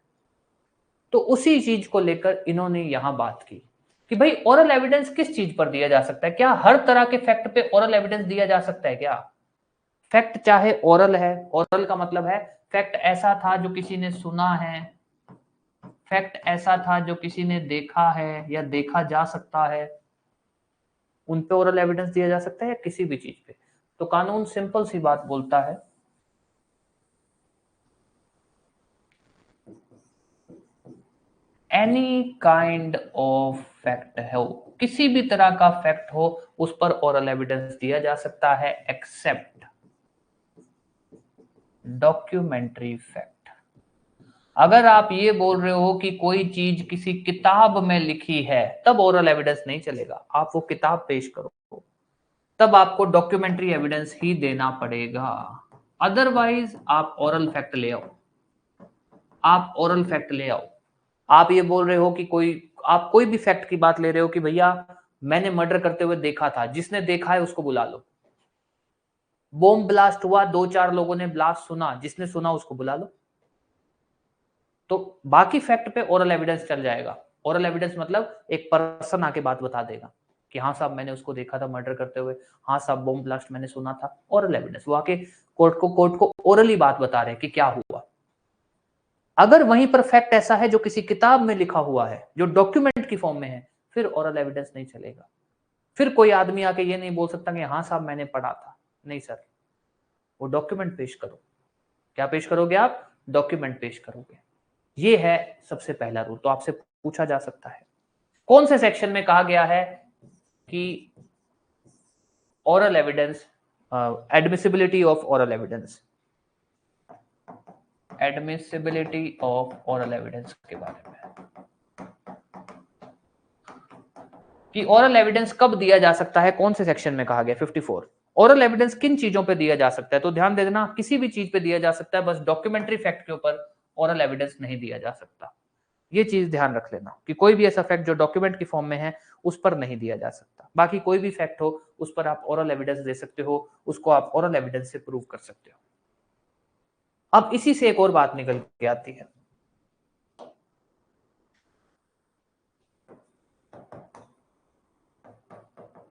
S1: तो उसी चीज को लेकर इन्होंने यहां बात की कि भाई ओरल एविडेंस किस चीज पर दिया जा सकता है? क्या हर तरह के फैक्ट पे ओरल एविडेंस दिया जा सकता है क्या? फैक्ट चाहे ओरल है, ओरल का मतलब है फैक्ट ऐसा था जो किसी ने सुना है, फैक्ट ऐसा था जो किसी ने देखा है या देखा जा सकता है, उन पे ओरल एविडेंस दिया जा सकता है, या किसी भी चीज पे। तो कानून सिंपल सी बात बोलता है, एनी काइंड ऑफ फैक्ट हो, किसी भी तरह का फैक्ट हो, उस पर ओरल एविडेंस दिया जा सकता है, एक्सेप्ट डॉक्यूमेंट्री फैक्ट। अगर आप ये बोल रहे हो कि कोई चीज किसी किताब में लिखी है, तब ओरल एविडेंस नहीं चलेगा। आप वो किताब पेश करो, तब आपको डॉक्यूमेंट्री एविडेंस ही देना पड़ेगा। अदरवाइज आप ओरल फैक्ट ले आओ, आप ओरल फैक्ट ले आओ। आप ये बोल रहे हो कि आप कोई भी फैक्ट की बात ले रहे हो कि भैया मैंने मर्डर करते हुए देखा था, जिसने देखा है उसको बुला लो। बॉम्ब ब्लास्ट हुआ, 2-4 लोगों ने ब्लास्ट सुना, जिसने सुना उसको बुला लो। तो बाकी फैक्ट पे ओरल एविडेंस चल जाएगा। ओरल एविडेंस मतलब एक पर्सन आके बात बता देगा कि हाँ साहब मैंने उसको देखा था मर्डर करते हुए, हाँ साहब बॉम्ब ब्लास्ट मैंने सुना था। ओरल एविडेंस, वो आके कोर्ट को ओरली बात बता रहे हैं कि क्या हुआ। अगर वहीं पर फैक्ट ऐसा है जो किसी किताब में लिखा हुआ है, जो डॉक्यूमेंट की फॉर्म में है, फिर ओरल एविडेंस नहीं चलेगा। फिर कोई आदमी आके ये नहीं बोल सकता कि हाँ साहब मैंने पढ़ा था। नहीं सर, वो डॉक्यूमेंट पेश करो। क्या पेश करोगे आप? डॉक्यूमेंट पेश करोगे। ये है सबसे पहला रूल। तो आपसे पूछा जा सकता है कौन से सेक्शन में कहा गया है कि oral evidence, admissibility of oral evidence, admissibility of oral evidence के बारे में, कि ओरल एविडेंस कब दिया जा सकता है, कौन से सेक्शन में कहा गया? 54। ओरल एविडेंस किन चीजों पे दिया जा सकता है? तो ध्यान दे देना, किसी भी चीज पे दिया जा सकता है, बस डॉक्यूमेंट्री फैक्ट के ऊपर ओरल एविडेंस नहीं दिया जा सकता। ये चीज ध्यान रख लेना कि कोई भी ऐसा फैक्ट जो डॉक्यूमेंट की फॉर्म में है उस पर नहीं दिया जा सकता। बाकी कोई भी फैक्ट हो उस पर आप ओरल एविडेंस दे सकते हो, उसको आप ओरल एविडेंस से प्रूव कर सकते हो। अब इसी से एक और बात निकल के आती है,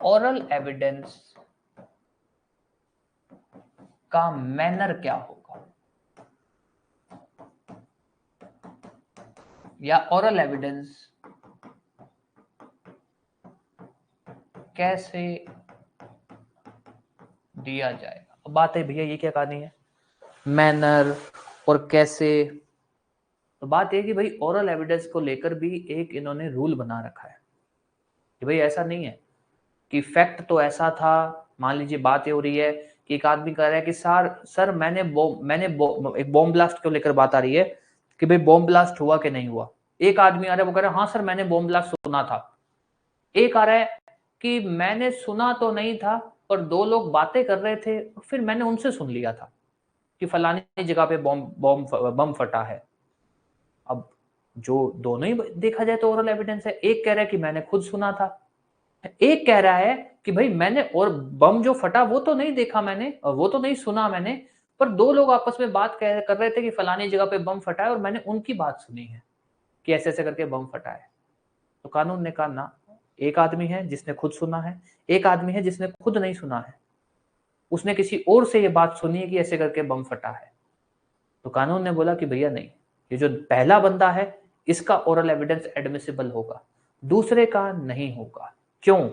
S1: ओरल एविडेंस का मैनर क्या होगा, या ओरल एविडेंस कैसे दिया जाएगा। अब बात है भैया ये क्या कहानी है, मैनर और कैसे। तो बात यह कि भाई ओरल एविडेंस को लेकर भी एक इन्होंने रूल बना रखा है कि भाई ऐसा नहीं है कि फैक्ट तो ऐसा था। मान लीजिए बात ये हो रही है कि एक आदमी कह रहा है कि सर एक बॉम्ब ब्लास्ट को लेकर बात आ रही है कि भाई बॉम्ब ब्लास्ट हुआ कि नहीं हुआ। एक आदमी आ रहा है वो कह रहा है हाँ सर मैंने बॉम्ब ब्लास्ट सुना था। एक आ रहा है कि मैंने सुना तो नहीं था पर 2 लोग बातें कर रहे थे फिर मैंने उनसे सुन लिया था कि फलानी जगह पे बम फटा है। अब जो दोनों ही देखा जाए तो ओरल एविडेंस है। एक कह रहा है कि मैंने खुद सुना था, एक कह रहा है कि भाई मैंने, और बम जो फटा वो तो नहीं देखा मैंने और वो तो नहीं सुना मैंने, पर 2 लोग आपस में बात कर रहे थे कि फलानी जगह पे बम फटा है और मैंने उनकी बात सुनी है कि ऐसे ऐसे करके बम फटा है। तो कानून ने कहा ना, एक आदमी है जिसने खुद सुना है, एक आदमी है जिसने खुद नहीं सुना है, उसने किसी और से ये बात सुनी है कि ऐसे करके बम फटा है। तो कानून ने बोला कि भैया नहीं, ये जो पहला बंदा है इसका ओरल एविडेंस एडमिसिबल होगा, दूसरे का नहीं होगा। क्यों?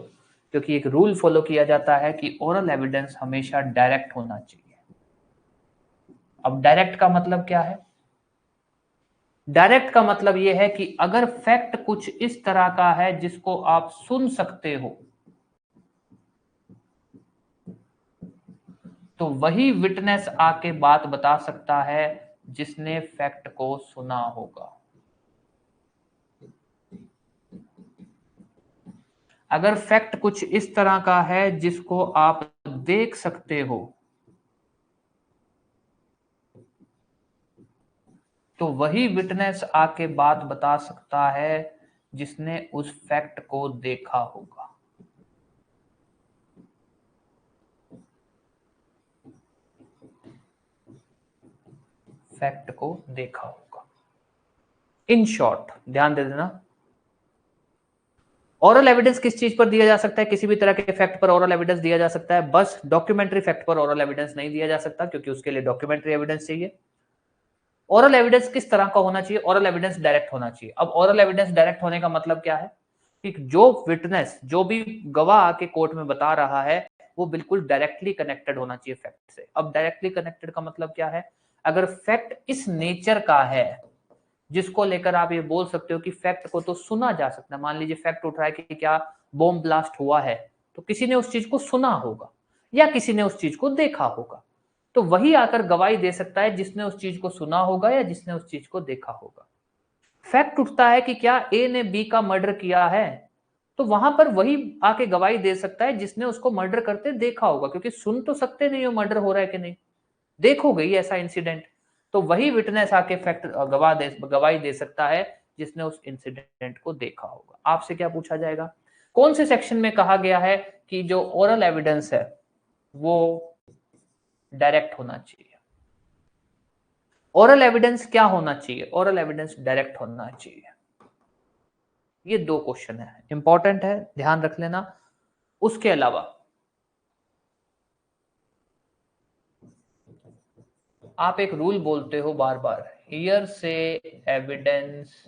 S1: क्योंकि एक रूल फॉलो किया जाता है कि ओरल एविडेंस हमेशा डायरेक्ट होना चाहिए। अब डायरेक्ट का मतलब क्या है? डायरेक्ट का मतलब यह है कि अगर फैक्ट कुछ इस तरह का है जिसको आप सुन सकते हो, तो वही विटनेस आके बात बता सकता है जिसने फैक्ट को सुना होगा। अगर फैक्ट कुछ इस तरह का है जिसको आप देख सकते हो, तो वही विटनेस आके बात बता सकता है जिसने उस फैक्ट को देखा होगा। फैक्ट को देखा होगा। इन शॉर्ट ध्यान दे देना, ओरल एविडेंस किस चीज पर दिया जा सकता है? किसी भी तरह के फैक्ट पर ओरल एविडेंस दिया जा सकता है, बस डॉक्यूमेंट्री फैक्ट पर ओरल एविडेंस नहीं दिया जा सकता, क्योंकि उसके लिए डॉक्यूमेंट्री एविडेंस चाहिए। ओरल एविडेंस किस तरह का होना चाहिए? ओरल एविडेंस डायरेक्ट होना चाहिए। अब ओरल एविडेंस डायरेक्ट होने का मतलब क्या है कि जो विटनेस, जो भी गवाह आके कोर्ट में बता रहा है, वो बिल्कुल डायरेक्टली कनेक्टेड होना चाहिए फैक्ट से। अब डायरेक्टली कनेक्टेड का मतलब क्या है? अगर फैक्ट इस नेचर का है जिसको लेकर आप ये बोल सकते हो कि फैक्ट को तो सुना जा सकता है। मान लीजिए फैक्ट उठ रहा है कि क्या बॉम्ब ब्लास्ट हुआ है, तो किसी ने उस चीज को सुना होगा या किसी ने उस चीज को देखा होगा। तो वही आकर गवाही दे सकता है जिसने उस चीज को सुना होगा या जिसने उस चीज को देखा होगा। फैक्ट उठता है कि क्या ए ने बी का मर्डर किया है, तो वहां पर वही आके गवाही दे सकता है जिसने उसको मर्डर करते देखा होगा, क्योंकि सुन तो सकते नहीं हो मर्डर हो रहा है कि नहीं, देखोगे ही ऐसा इंसिडेंट। तो वही विटनेस आके फैक्ट गवाही दे सकता है जिसने उस इंसिडेंट को देखा होगा। आपसे क्या पूछा जाएगा? कौन से सेक्शन में कहा गया है कि जो ओरल एविडेंस है वो डायरेक्ट होना चाहिए? ओरल एविडेंस क्या होना चाहिए? ओरल एविडेंस डायरेक्ट होना चाहिए। ये दो क्वेश्चन है, इंपॉर्टेंट है, ध्यान रख लेना। उसके अलावा आप एक रूल बोलते हो बार बार, हियर से एविडेंस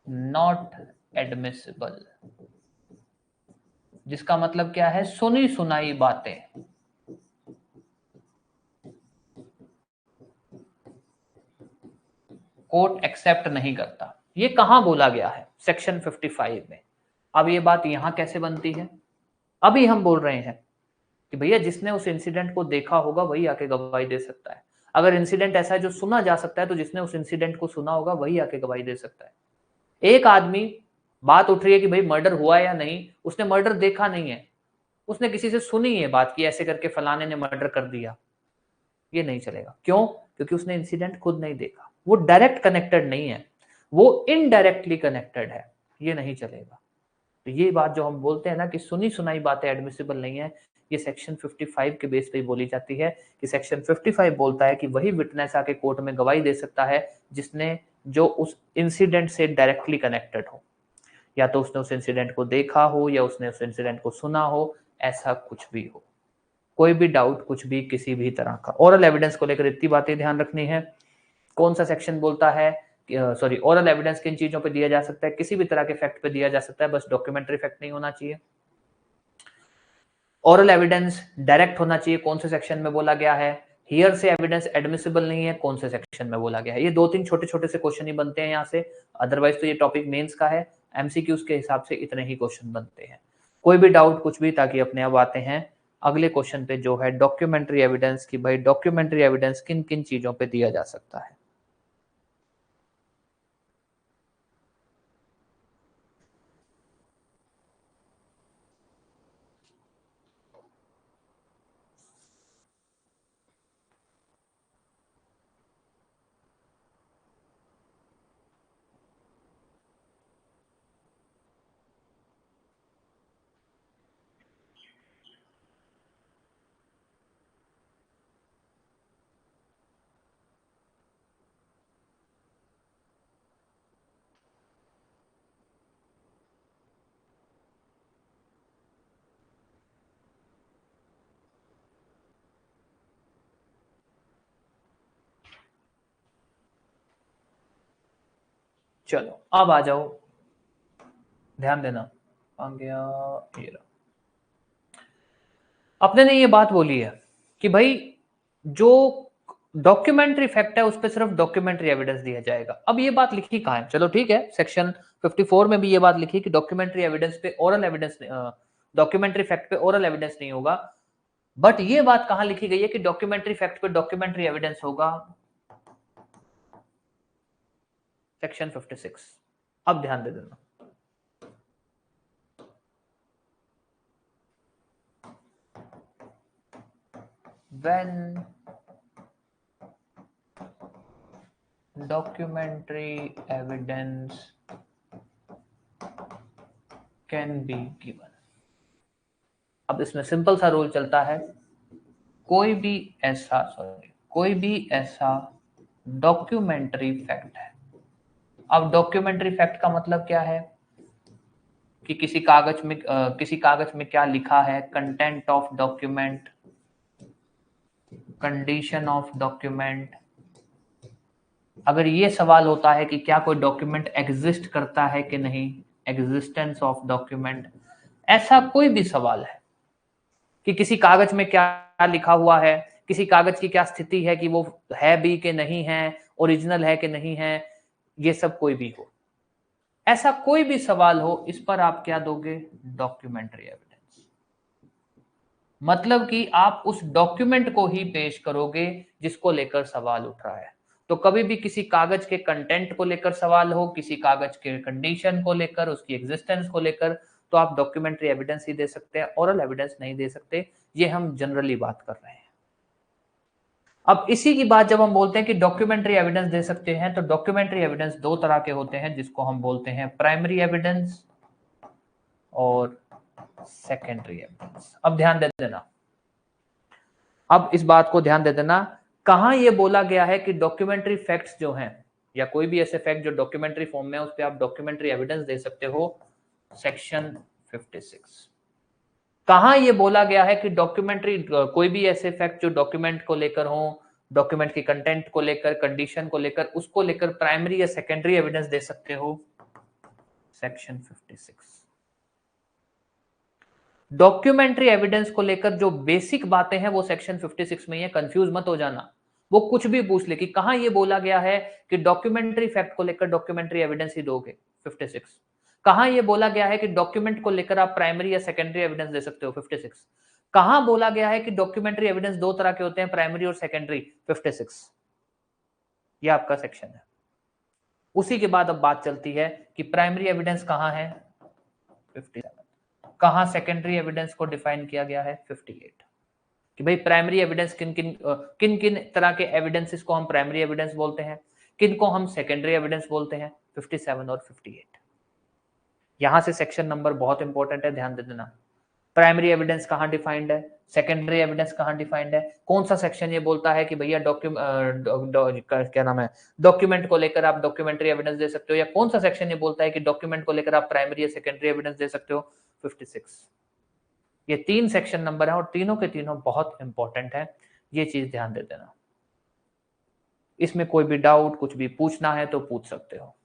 S1: नॉट एडमिसिबल, जिसका मतलब क्या है? सुनी सुनाई बातें कोर्ट एक्सेप्ट नहीं करता। ये कहां बोला गया है? सेक्शन 55 में। अब ये बात यहां कैसे बनती है? अभी हम बोल रहे हैं कि भैया जिसने उस इंसिडेंट को देखा होगा वही आके गवाही दे सकता है। अगर इंसिडेंट ऐसा है जो सुना जा सकता है, तो जिसने उस इंसिडेंट को सुना होगा वही आके गवाही दे सकता है। एक आदमी, बात उठ रही है कि भाई मर्डर हुआ या नहीं, उसने मर्डर देखा नहीं है, उसने किसी से सुनी है बात की ऐसे करके फलाने ने मर्डर कर दिया, ये नहीं चलेगा। क्यों? क्योंकि उसने इंसिडेंट खुद नहीं देखा, वो डायरेक्ट कनेक्टेड नहीं है, वो इनडायरेक्टली कनेक्टेड है, ये नहीं चलेगा। तो ये बात जो हम बोलते हैं ना कि सुनी सुनाई बातें एडमिसिबल नहीं है, ये सेक्शन 55 के बेस पे बोली जाती है कि सेक्शन 55 बोलता है कि वही विटनेस आके कोर्ट में गवाही दे सकता है जिसने, जो उस इंसिडेंट से डायरेक्टली कनेक्टेड हो, या तो उसने उस इंसिडेंट को देखा हो या उसने उस इंसिडेंट को सुना हो, ऐसा कुछ भी हो। कोई भी डाउट, कुछ भी, किसी भी तरह का। ओरल एविडेंस को लेकर इतनी बातें ध्यान रखनी है। कौन सा सेक्शन बोलता है? सॉरी, ओरल एविडेंस किन चीजों पे दिया जा सकता है? किसी भी तरह के फैक्ट पे दिया जा सकता है, बस डॉक्यूमेंट्री फैक्ट नहीं होना चाहिए। ओरल एविडेंस डायरेक्ट होना चाहिए, कौन से सेक्शन में बोला गया है? हियर से एविडेंस एडमिसिबल नहीं है, कौन से सेक्शन में बोला गया है? ये दो तीन छोटे छोटे से क्वेश्चन ही बनते हैं यहाँ से, अदरवाइज तो ये टॉपिक मेंस का है, एमसीक्यूज के हिसाब से इतने ही क्वेश्चन बनते हैं। कोई भी डाउट कुछ भी, ताकि अपने आप आते हैं अगले क्वेश्चन पे जो है डॉक्यूमेंट्री एविडेंस की। भाई डॉक्यूमेंट्री एविडेंस किन किन चीजों पे दिया जा सकता है? चलो अब आ जाओ, ध्यान देना। आ गया ये रहा। अपने ने ये बात बोली है कि भाई जो डॉक्यूमेंट्री फैक्ट है उस पर सिर्फ डॉक्यूमेंट्री एविडेंस दिया जाएगा। अब ये बात लिखी कहाँ है? चलो ठीक है, सेक्शन 54 में भी ये बात लिखी कि डॉक्यूमेंट्री एविडेंस पे ओरल एविडेंस, डॉक्यूमेंट्री फैक्ट पे ओरल एविडेंस नहीं होगा। बट ये बात कहां लिखी गई है कि डॉक्यूमेंट्री फैक्ट पे डॉक्यूमेंट्री एविडेंस होगा, सेक्शन 56। अब ध्यान दे देना, when documentary evidence can be given। अब इसमें सिंपल सा रूल चलता है, कोई भी ऐसा डॉक्यूमेंट्री फैक्ट है। अब डॉक्यूमेंट्री फैक्ट का मतलब क्या है कि किसी कागज में क्या लिखा है, content of document, condition of document. अगर ये सवाल होता है कि क्या कोई डॉक्यूमेंट एग्जिस्ट करता है कि नहीं, एग्जिस्टेंस ऑफ डॉक्यूमेंट, ऐसा कोई भी सवाल है कि किसी कागज में क्या लिखा हुआ है, किसी कागज की क्या स्थिति है कि वो है भी कि नहीं है, ओरिजिनल है कि नहीं है, ये सब कोई भी हो, ऐसा कोई भी सवाल हो, इस पर आप क्या दोगे, डॉक्यूमेंट्री एविडेंस। मतलब कि आप उस डॉक्यूमेंट को ही पेश करोगे जिसको लेकर सवाल उठ रहा है। तो कभी भी किसी कागज के कंटेंट को लेकर सवाल हो, किसी कागज के कंडीशन को लेकर, उसकी एग्जिस्टेंस को लेकर, तो आप डॉक्यूमेंट्री एविडेंस ही दे सकते हैं, ओरल एविडेंस नहीं दे सकते। ये हम जनरली बात कर रहे हैं। अब इसी की बात जब हम बोलते हैं कि डॉक्यूमेंट्री एविडेंस दे सकते हैं, तो डॉक्यूमेंट्री एविडेंस दो तरह के होते हैं, जिसको हम बोलते हैं प्राइमरी एविडेंस और सेकेंडरी एविडेंस। अब ध्यान दे देना, अब इस बात को ध्यान दे देना, कहां ये बोला गया है कि डॉक्यूमेंट्री फैक्ट्स जो हैं, या कोई भी ऐसे फैक्ट जो डॉक्यूमेंट्री फॉर्म में है, उस पर आप डॉक्यूमेंट्री एविडेंस दे सकते हो, सेक्शन 56। कहां ये बोला गया है कि डॉक्यूमेंट्री, कोई भी ऐसे फैक्ट जो डॉक्यूमेंट को लेकर हो, डॉक्यूमेंट की कंटेंट को लेकर, कंडीशन को लेकर, उसको लेकर प्राइमरी या सेकेंडरी एविडेंस दे सकते हो, सेक्शन 56। डॉक्यूमेंट्री एविडेंस को लेकर जो बेसिक बातें हैं वो सेक्शन 56 में ही है, कंफ्यूज मत हो जाना। वो कुछ भी पूछ ले कि कहां ये बोला गया है कि डॉक्यूमेंट्री फैक्ट को लेकर डॉक्यूमेंट्री एविडेंस ही दोगे, 56। कहां ये बोला गया है कि डॉक्यूमेंट को लेकर आप प्राइमरी या सेकेंडरी एविडेंस दे सकते हो, 56। कहां बोला गया है कि डॉक्यूमेंट्री एविडेंस दो तरह के होते हैं, प्राइमरी और सेकेंडरी, 56। ये आपका सेक्शन है। उसी के बाद अब बात चलती है कि प्राइमरी एविडेंस कहां है, 57। कहां सेकेंडरी एविडेंस को डिफाइन किया गया है, 58। कि भाई प्राइमरी एविडेंस किन किन तरह के एविडेंसेस को हम प्राइमरी एविडेंस बोलते हैं, किन को हम सेकेंडरी एविडेंस बोलते हैं, 57 और 58। यहां से सेक्शन नंबर बहुत इंपॉर्टेंट है, ध्यान दे देना। प्राइमरी एविडेंस कहां डिफाइंड है, सेकेंडरी एविडेंस कहां डिफाइंड है, कौन सा सेक्शन ये बोलता है कि भैया क्या नाम है, डॉक्यूमेंट को लेकर आप डॉक्यूमेंट्री एविडेंस दे सकते हो, या कौन सा सेक्शन ये बोलता है कि डॉक्यूमेंट को लेकर आप प्राइमरी या सेकेंडरी एविडेंस दे सकते हो, 56। ये तीन सेक्शन नंबर है और तीनों के तीनों बहुत इंपॉर्टेंट है, ये चीज ध्यान दे देना। इसमें कोई भी डाउट, कुछ भी पूछना है तो पूछ सकते हो।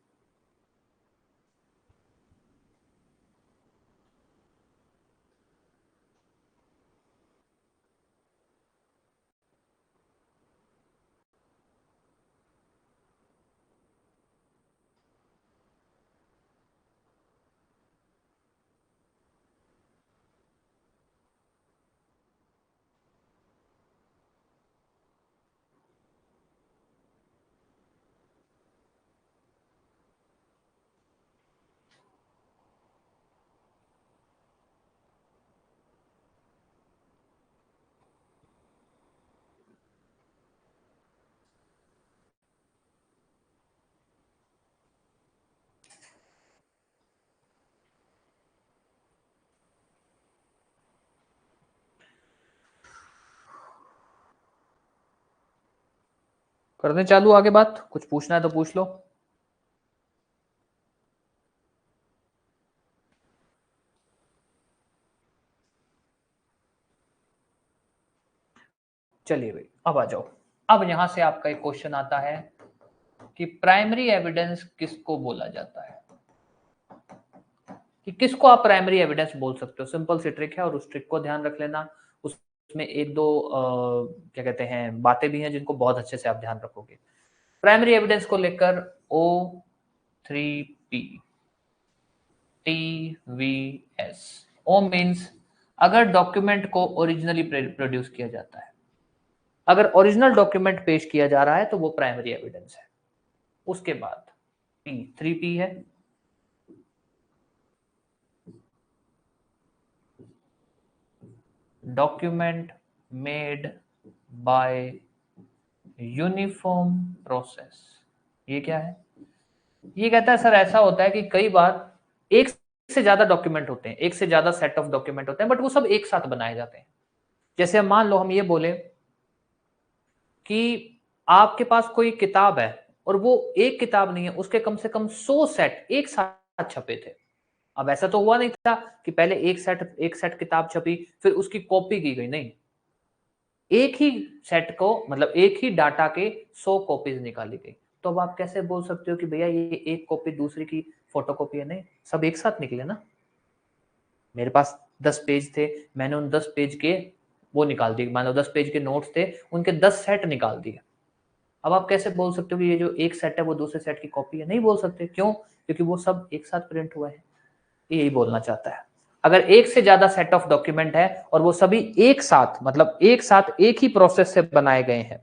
S1: करने चालू आगे बात, कुछ पूछना है तो पूछ लो। चलिए भाई अब आ जाओ। अब यहां से आपका एक क्वेश्चन आता है कि प्राइमरी एविडेंस किसको बोला जाता है, कि किसको आप प्राइमरी एविडेंस बोल सकते हो। सिंपल सी ट्रिक है और उस ट्रिक को ध्यान रख लेना। उसमें एक दो क्या कहते हैं बातें भी हैं जिनको बहुत अच्छे से आप ध्यान रखोगे। प्राइमरी एविडेंस को लेकर O3P TVS, O मीन्स अगर डॉक्यूमेंट को ओरिजिनली प्रोड्यूस किया जाता है, अगर ओरिजिनल डॉक्यूमेंट पेश किया जा रहा है तो वो प्राइमरी एविडेंस है। उसके बाद P, 3P है, document made by uniform process. ये क्या है? ये कहता है सर ऐसा होता है कि कई बार एक से ज्यादा डॉक्यूमेंट होते हैं, एक से ज्यादा सेट ऑफ डॉक्यूमेंट होते हैं, बट वो सब एक साथ बनाए जाते हैं। जैसे मान लो हम ये बोले कि आपके पास कोई किताब है और वो एक किताब नहीं है, उसके कम से कम 100 सेट एक साथ छपे थे। अब ऐसा तो हुआ नहीं था कि पहले एक सेट किताब छपी फिर उसकी कॉपी की गई, नहीं, एक ही सेट को मतलब एक ही डाटा के 100 कॉपीज निकाली गई। तो अब आप कैसे बोल सकते हो कि भैया ये एक कॉपी दूसरी की फोटोकॉपी है? नहीं, सब एक साथ निकले ना। मेरे पास 10 पेज थे, मैंने उन 10 पेज के वो निकाल दिए, मान लो 10 पेज के नोट्स थे, उनके 10 सेट निकाल दिए। अब आप कैसे बोल सकते हो कि ये जो एक सेट है वो दूसरे सेट की कॉपी है? नहीं बोल सकते। क्यों? क्योंकि वो सब एक साथ प्रिंट हुआ है। यही बोलना चाहता है। अगर एक से ज्यादा सेट ऑफ डॉक्यूमेंट है और वो सभी एक साथ मतलब एक साथ एक ही प्रोसेस से बनाए गए हैं,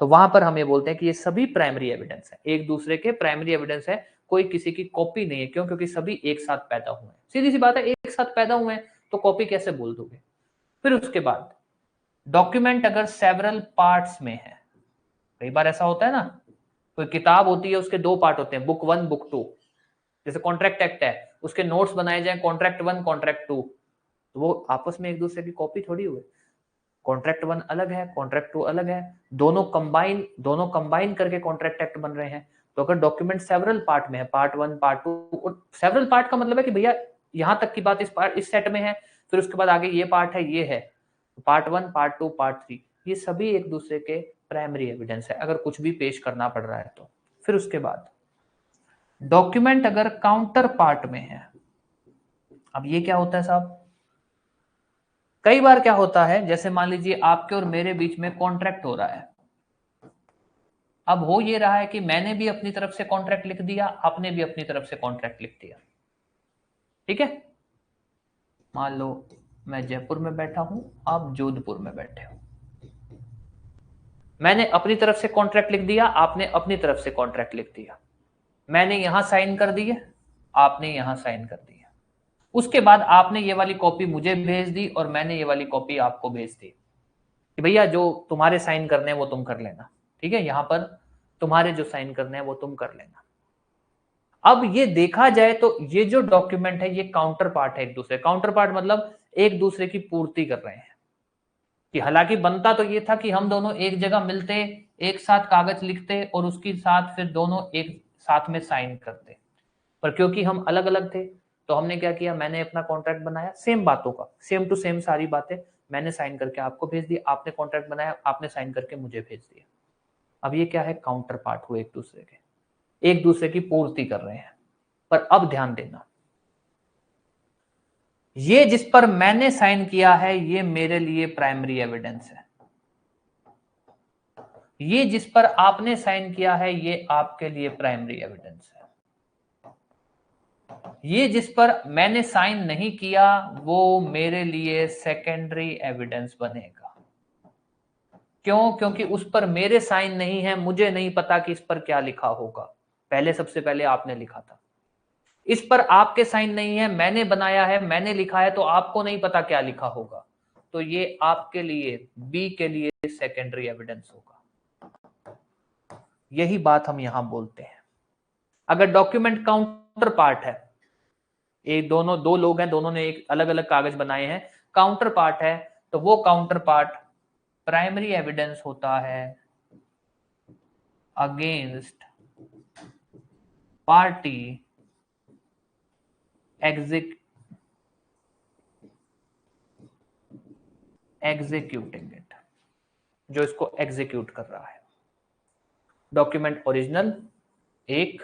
S1: तो वहां पर हम ये बोलते हैं कि ये सभी प्राइमरी एविडेंस है, एक दूसरे के प्राइमरी एविडेंस है, कोई किसी की कॉपी नहीं है। क्यों? क्योंकि सभी एक साथ पैदा हुए हैं। सीधी सी बात है, एक साथ पैदा हुए हैं तो कॉपी कैसे बोल दोगे? फिर उसके बाद डॉक्यूमेंट अगर सेवरल पार्ट्स में है, कई बार ऐसा होता है ना, कोई किताब होती है उसके 2 पार्ट होते हैं, बुक 1 बुक 2। जैसे कॉन्ट्रैक्ट एक्ट है, उसके नोट्स बनाए जाए कॉन्ट्रैक्ट 1 कॉन्ट्रैक्ट 2, तो वो आपस में एक दूसरे की कॉपी थोड़ी हुए। कॉन्ट्रैक्ट 1 अलग है, कॉन्ट्रैक्ट 2 अलग है, दोनों कंबाइन करके कॉन्ट्रैक्ट एक्ट बन रहे हैं। तो अगर डॉक्यूमेंट सेवरल पार्ट में है, पार्ट 1 पार्ट 2, और सेवरल पार्ट का मतलब है कि भैया यहां तक की बात इस सेट में है, फिर उसके बाद आगे ये पार्ट है, ये है, पार्ट 1 पार्ट 2 पार्ट 3, ये सभी एक दूसरे के प्राइमरी एविडेंस है अगर कुछ भी पेश करना पड़ रहा है तो। फिर उसके बाद डॉक्यूमेंट अगर काउंटर पार्ट में है, अब ये क्या होता है साहब? कई बार क्या होता है, जैसे मान लीजिए आपके और मेरे बीच में कॉन्ट्रैक्ट हो रहा है। अब हो ये रहा है कि मैंने भी अपनी तरफ से कॉन्ट्रैक्ट लिख दिया, आपने भी अपनी तरफ से कॉन्ट्रैक्ट लिख दिया, ठीक है। मान लो मैं जयपुर में बैठा हूं, आप जोधपुर में बैठे हो। मैंने अपनी तरफ से कॉन्ट्रैक्ट लिख दिया, आपने अपनी तरफ से कॉन्ट्रैक्ट लिख दिया, मैंने यहां साइन कर दिए, आपने यहां साइन कर दिया। उसके बाद आपने ये वाली कॉपी मुझे भेज दी और मैंने ये वाली कॉपी आपको भेज दी कि भैया जो तुम्हारे साइन करने हैं वो तुम कर लेना, ठीक है, यहां पर तुम्हारे जो साइन करने हैं वो तुम कर लेना। अब ये देखा जाए तो ये जो डॉक्यूमेंट है ये काउंटर पार्ट है एक दूसरे, काउंटर पार्ट मतलब एक दूसरे की पूर्ति कर रहे हैं। कि हालांकि बनता तो ये था कि हम दोनों एक जगह मिलते, एक साथ कागज लिखते और उसके साथ फिर दोनों एक साथ में साइन करते, पर क्योंकि हम अलग अलग थे तो हमने क्या किया, मैंने अपना कॉन्ट्रैक्ट बनाया सेम बातों का, सेम टू सेम सारी बातें मैंने साइन करके आपको भेज दी, आपने कॉन्ट्रैक्ट बनाया, आपने साइन करके मुझे भेज दिया। अब ये क्या है? काउंटर पार्ट हुए एक दूसरे के, एक दूसरे की पूर्ति कर रहे हैं। पर अब ध्यान देना, ये जिस पर मैंने साइन किया है ये मेरे लिए प्राइमरी एविडेंस है, ये जिस पर आपने साइन किया है ये आपके लिए प्राइमरी एविडेंस है, ये जिस पर मैंने साइन नहीं किया वो मेरे लिए सेकेंडरी एविडेंस बनेगा। क्यों? क्योंकि उस पर मेरे साइन नहीं है, मुझे नहीं पता कि इस पर क्या लिखा होगा, पहले सबसे पहले आपने लिखा था। इस पर आपके साइन नहीं है, मैंने बनाया है, मैंने लिखा है, तो आपको नहीं पता क्या लिखा होगा, तो ये आपके लिए, बी के लिए सेकेंडरी एविडेंस होगा। यही बात हम यहां बोलते हैं। अगर डॉक्यूमेंट काउंटर पार्ट है, एक दोनों दो लोग हैं, दोनों ने एक अलग अलग कागज बनाए हैं, काउंटर पार्ट है, तो वो काउंटर पार्ट प्राइमरी एविडेंस होता है अगेंस्ट पार्टी एग्जीक्यूटिंग इट, जो इसको एग्जीक्यूट कर रहा है। डॉक्यूमेंट ओरिजिनल एक,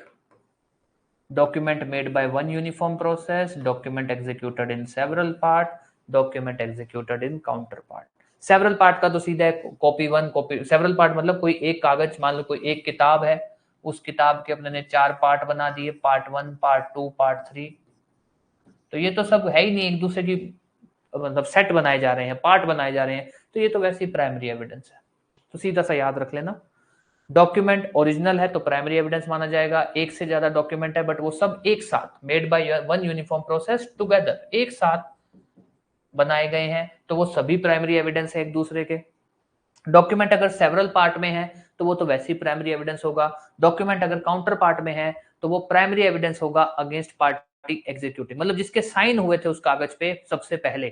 S1: document made by one uniform process, document executed in several part, document executed in counter part. Several part का तो सीधा है कॉपी 1 कॉपी, सेवरल पार्ट मतलब कोई एक कागज, मान लो कोई एक किताब है, उस किताब के अपने ने 4 पार्ट बना दिए, पार्ट 1 पार्ट 2 पार्ट 3, तो ये तो सब है ही नहीं, एक दूसरे की मतलब सेट बनाए जा रहे हैं, पार्ट बनाए जा रहे हैं, तो ये तो वैसे ही प्राइमरी एविडेंस है। तो सीधा सा याद रख लेना, डॉक्यूमेंट ओरिजिनल है तो प्राइमरी एविडेंस माना जाएगा। एक से ज्यादा डॉक्यूमेंट है बट वो सब एक साथ made by one uniform process together, एक साथ बनाए गए हैं, तो वो सभी प्राइमरी एविडेंस है एक दूसरे के। डॉक्यूमेंट अगर सेवरल पार्ट में है तो वो तो वैसे ही प्राइमरी एविडेंस होगा। डॉक्यूमेंट अगर काउंटर पार्ट में है तो वो प्राइमरी एविडेंस होगा अगेंस्ट पार्टी एग्जीक्यूटिंग, मतलब जिसके साइन हुए थे उस कागज पे सबसे पहले,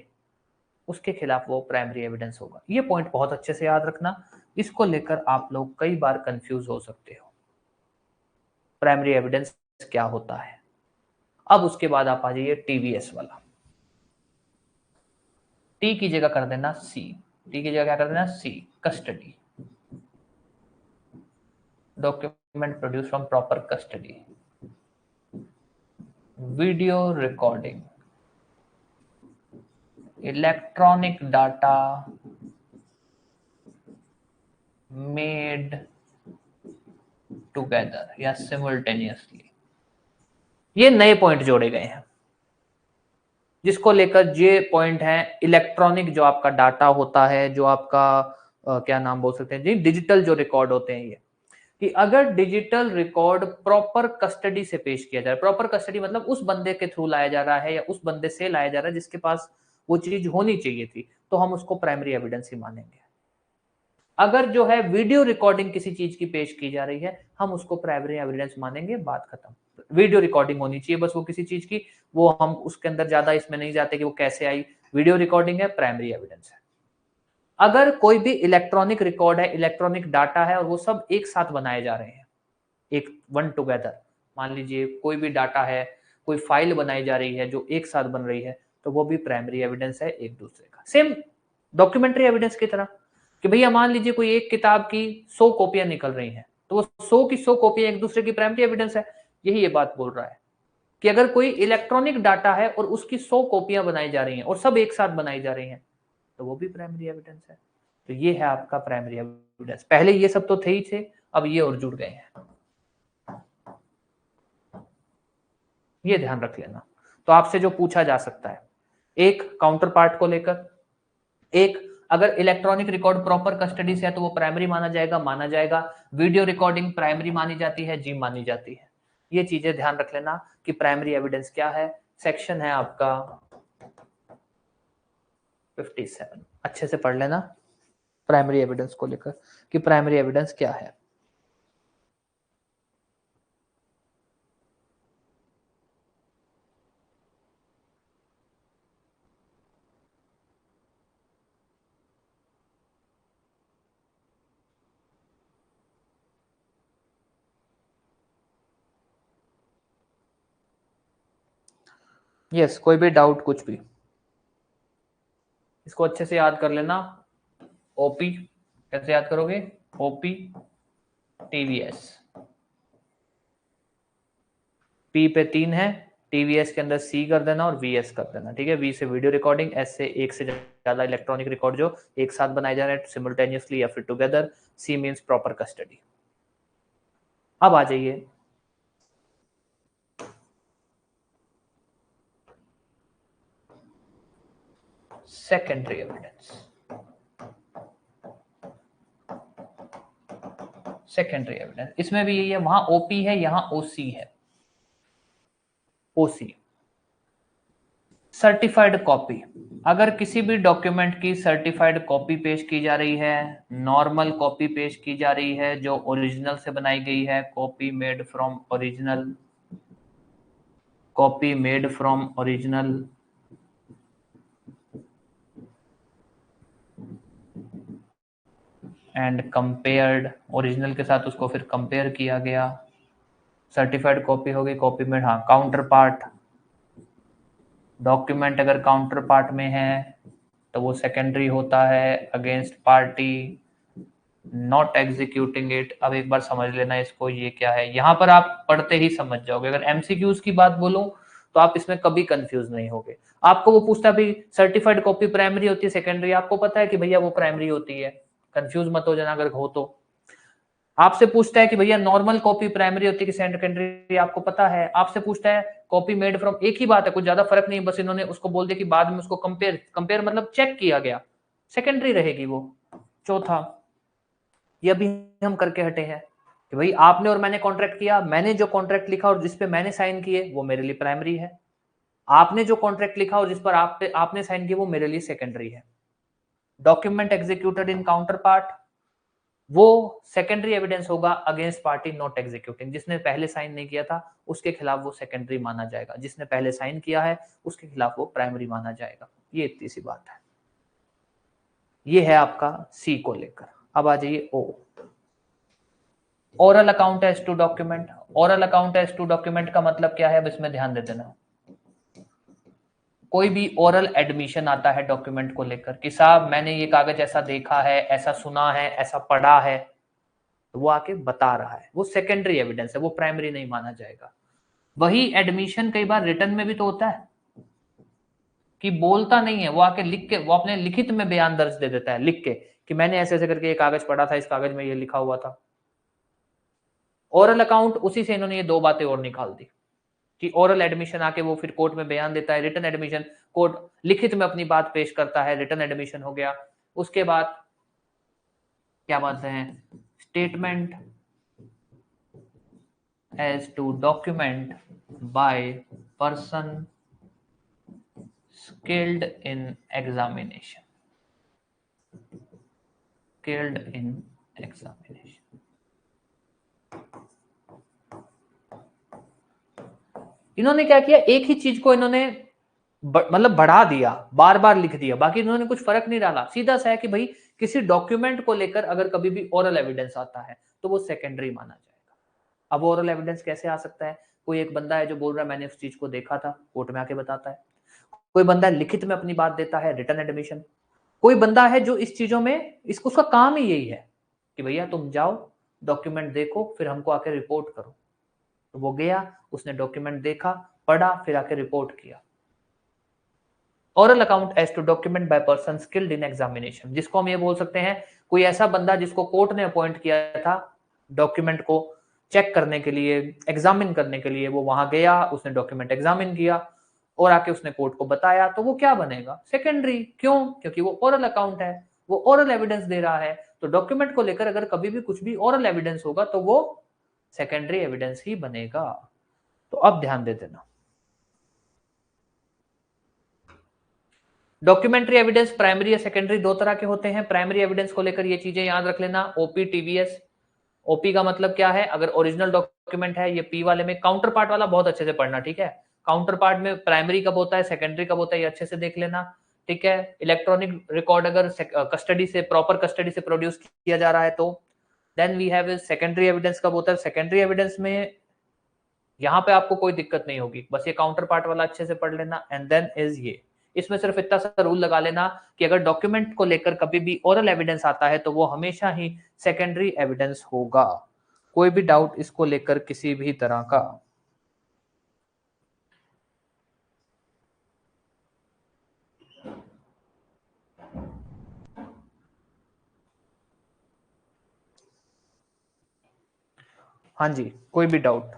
S1: उसके खिलाफ वो प्राइमरी एविडेंस होगा। ये पॉइंट बहुत अच्छे से याद रखना, इसको लेकर आप लोग कई बार कंफ्यूज हो सकते हो, प्राइमरी एविडेंस क्या होता है। अब उसके बाद आप आ जाइए टीवीएस वाला, टी की जगह कर देना सी, टी की जगह क्या कर देना see, custody, document produce from proper custody, video recording, electronic data made together या सिमुल्टेनियसली। ये नए पॉइंट जोड़े गए हैं, जिसको लेकर ये पॉइंट है इलेक्ट्रॉनिक जो आपका डाटा होता है, जो आपका क्या नाम बोल सकते हैं जी, डिजिटल जो रिकॉर्ड होते हैं, ये कि अगर डिजिटल रिकॉर्ड प्रॉपर कस्टडी से पेश किया जाए, प्रॉपर कस्टडी मतलब उस बंदे के थ्रू लाया जा रहा है या उस बंदे से लाया जा रहा है जिसके पास वो चीज होनी चाहिए थी, तो हम उसको प्राइमरी एविडेंस ही मानेंगे। अगर जो है वीडियो रिकॉर्डिंग किसी चीज की पेश की जा रही है, हम उसको प्राइमरी एविडेंस मानेंगे, बात खत्म। वीडियो रिकॉर्डिंग होनी चाहिए बस वो किसी चीज की, वो हम उसके अंदर ज्यादा इसमें नहीं जाते कि वो कैसे आई, वीडियो रिकॉर्डिंग है, प्राइमरी एविडेंस है। अगर कोई भी इलेक्ट्रॉनिक रिकॉर्ड है, इलेक्ट्रॉनिक डाटा है और वो सब एक साथ बनाए जा रहे हैं, एक वन टुगेदर, मान लीजिए कोई भी डाटा है, कोई फाइल बनाई जा रही है जो एक साथ बन रही है, तो वो भी प्राइमरी एविडेंस है एक दूसरे का, सेम डॉक्यूमेंट्री एविडेंस की तरह। कि भैया मान लीजिए कोई एक किताब की 100 कॉपियां निकल रही हैं, तो वो 100 की 100 कॉपियां एक दूसरे की प्राइमरी एविडेंस है। यही ये बात बोल रहा है कि अगर कोई इलेक्ट्रॉनिक डाटा है और उसकी 100 कॉपियां बनाई जा रही हैं और सब एक साथ बनाई जा रही हैं, तो वो भी प्राइमरी एविडेंस है। तो ये है आपका प्राइमरी एविडेंस। पहले ये सब तो थे ही थे, अब ये और जुड़ गए हैं, ये ध्यान रख लेना। तो आपसे जो पूछा जा सकता है, एक काउंटर पार्ट को लेकर, एक अगर इलेक्ट्रॉनिक रिकॉर्ड प्रॉपर कस्टडी से है तो वो प्राइमरी माना जाएगा, माना जाएगा। वीडियो रिकॉर्डिंग प्राइमरी मानी जाती है, जी मानी जाती है। ये चीजें ध्यान रख लेना कि प्राइमरी एविडेंस क्या है। सेक्शन है आपका 57, अच्छे से पढ़ लेना प्राइमरी एविडेंस को लेकर कि प्राइमरी एविडेंस क्या है। यस, कोई भी डाउट कुछ भी, इसको अच्छे से याद कर लेना। ओपी कैसे याद करोगे, ओपी टीवीएस, पी पे 3 है, टीवीएस के अंदर सी कर देना और वीएस कर देना, ठीक है। वी से वीडियो रिकॉर्डिंग, एस से एक से ज्यादा इलेक्ट्रॉनिक रिकॉर्ड जो एक साथ बनाए जा रहे हैं सिमुल्टेनियसली या फिर टुगेदर, सी मींस प्रॉपर कस्टडी। अब आ जाइए सेकेंडरी एविडेंस। सेकेंडरी एविडेंस इसमें भी यही है, वहां ओपी है, यहां ओसी है। ओसी सर्टिफाइड कॉपी, अगर किसी भी डॉक्यूमेंट की सर्टिफाइड कॉपी पेश की जा रही है, नॉर्मल कॉपी पेश की जा रही है जो ओरिजिनल से बनाई गई है, copy made from original, copy made from original, and compared, original के साथ उसको फिर कंपेयर किया गया, सर्टिफाइड कॉपी हो गई, कॉपी मेड। हाँ, काउंटर पार्ट, डॉक्यूमेंट अगर काउंटर पार्ट में है तो वो सेकेंडरी होता है against party not executing it. अब एक बार समझ लेना इसको, ये क्या है, यहां पर आप पढ़ते ही समझ जाओगे। अगर एमसीक्यूज की बात बोलूं तो आप इसमें कभी कंफ्यूज नहीं होगे। आपको वो पूछता भी सर्टिफाइड कॉपी प्राइमरी होती है सेकेंडरी, आपको पता है कि भैया वो प्राइमरी होती है, कंफ्यूज मत हो जाना अगर हो तो। आपसे पूछता है कि भैया नॉर्मल कॉपी प्राइमरी होती है कि सेकेंडरी, आपको पता है। आपसे पूछता है कॉपी मेड फ्रॉम, एक ही बात है, कुछ ज्यादा फर्क नहीं, बस इन्होंने उसको बोल दिया कि बाद में उसको कंपेयर मतलब चेक किया गया, सेकेंडरी रहेगी वो। चौथा, ये अभी हम करके हटे हैं कि भाई आपने और मैंने कॉन्ट्रैक्ट किया, मैंने जो कॉन्ट्रैक्ट लिखा और जिसपे मैंने साइन किए वो मेरे लिए प्राइमरी है, आपने जो कॉन्ट्रैक्ट लिखा और जिस पर आपने साइन किया वो मेरे लिए सेकेंडरी है। Document executed in counter part, वो सेकेंडरी एविडेंस होगा अगेंस्ट पार्टी नॉट एग्जीक्यूटिंग, जिसने पहले साइन नहीं किया था उसके खिलाफ वो सेकेंडरी माना जाएगा, जिसने पहले साइन किया है उसके खिलाफ वो प्राइमरी माना जाएगा। ये इतनी सी बात है। ये है आपका सी को लेकर। अब आ जाइए ओ, oral account as to document. Oral account as to document का मतलब क्या है, अब इसमें ध्यान दे देना। कोई भी ओरल एडमिशन आता है डॉक्यूमेंट को लेकर कि साहब मैंने ये कागज ऐसा देखा है, ऐसा सुना है, ऐसा पढ़ा है, तो वो आके बता रहा है, वो सेकेंडरी एविडेंस है, वो प्राइमरी नहीं माना जाएगा। वही एडमिशन कई बार रिटर्न में भी तो होता है कि बोलता नहीं है, वो आके लिख के, वो अपने लिखित में बयान दर्ज दे देता है लिख के कि मैंने ऐसे ऐसे करके ये कागज पढ़ा था, इस कागज में ये लिखा हुआ था। ओरल अकाउंट, उसी से इन्होंने ये दो बातें और निकाल दी कि ओरल एडमिशन आके वो फिर कोर्ट में बयान देता है, रिटन एडमिशन कोर्ट लिखित में अपनी बात पेश करता है, रिटन एडमिशन हो गया। उसके बाद क्या बात है, statement as to document by person skilled in examination, skilled in examination। इन्होंने क्या किया, एक ही चीज को इन्होंने मतलब बढ़ा दिया, बार बार लिख दिया, बाकी इन्होंने कुछ फर्क नहीं डाला, सीधा सा है कि भाई किसी डॉक्यूमेंट को लेकर अगर कभी भी ओरल एविडेंस आता है तो वो सेकेंडरी माना जाएगा। अब ओरल एविडेंस कैसे आ सकता है, कोई एक बंदा है जो बोल रहा है मैंने उस चीज को देखा था, कोर्ट में आके बताता है। कोई बंदा लिखित में अपनी बात देता है, रिटन एडमिशन। कोई बंदा है जो इस चीजों में, इसको उसका काम ही यही है कि भैया तुम जाओ डॉक्यूमेंट देखो फिर हमको आके रिपोर्ट करो। तो वो गया, उसने डॉक्यूमेंट देखा, पढ़ा, फिर आके रिपोर्ट किया। Oral account as to document by person skilled in examination, जिसको हम ये बोल सकते हैं कोई ऐसा बंदा जिसको कोर्ट ने अपॉइंट किया था डॉक्यूमेंट को चेक करने के लिए, एग्जामिन करने के लिए, वो वहां गया, उसने डॉक्यूमेंट एग्जामिन किया और आके उसने कोर्ट को बताया, तो वो क्या बनेगा, सेकेंडरी। क्यों, क्योंकि वो ओरल अकाउंट है, वो ओरल एविडेंस दे रहा है। तो डॉक्यूमेंट को लेकर अगर कभी भी कुछ भी ओरल एविडेंस होगा तो वो सेकेंडरी एविडेंस ही बनेगा। तो अब ध्यान दे देना, डॉक्यूमेंट्री एविडेंस प्राइमरी या सेकेंडरी दो तरह के होते हैं। प्राइमरी एविडेंस को लेकर ये चीजें याद रख लेना, ओपी टीवीएस। ओपी का मतलब क्या है, अगर ओरिजिनल डॉक्यूमेंट है, ये पी वाले में काउंटर पार्ट वाला बहुत अच्छे से पढ़ना, ठीक है। काउंटर पार्ट में प्राइमरी कब होता है, सेकेंडरी कब होता है, ये अच्छे से देख लेना, ठीक है। इलेक्ट्रॉनिक रिकॉर्ड अगर कस्टडी से, प्रॉपर कस्टडी से प्रोड्यूस किया जा रहा है तो then we have secondary evidence कब होता है। सेकेंडरी एविडेंस में यहाँ पे आपको कोई दिक्कत नहीं होगी, बस ये काउंटर पार्ट वाला अच्छे से पढ़ लेना। एंड देन इज ये, इसमें सिर्फ इतना सा रूल लगा लेना कि अगर डॉक्यूमेंट को लेकर कभी भी ओरल एविडेंस आता है तो वो हमेशा ही सेकेंडरी एविडेंस होगा। कोई भी डाउट इसको लेकर किसी भी तरह का? हाँ जी, कोई भी डाउट?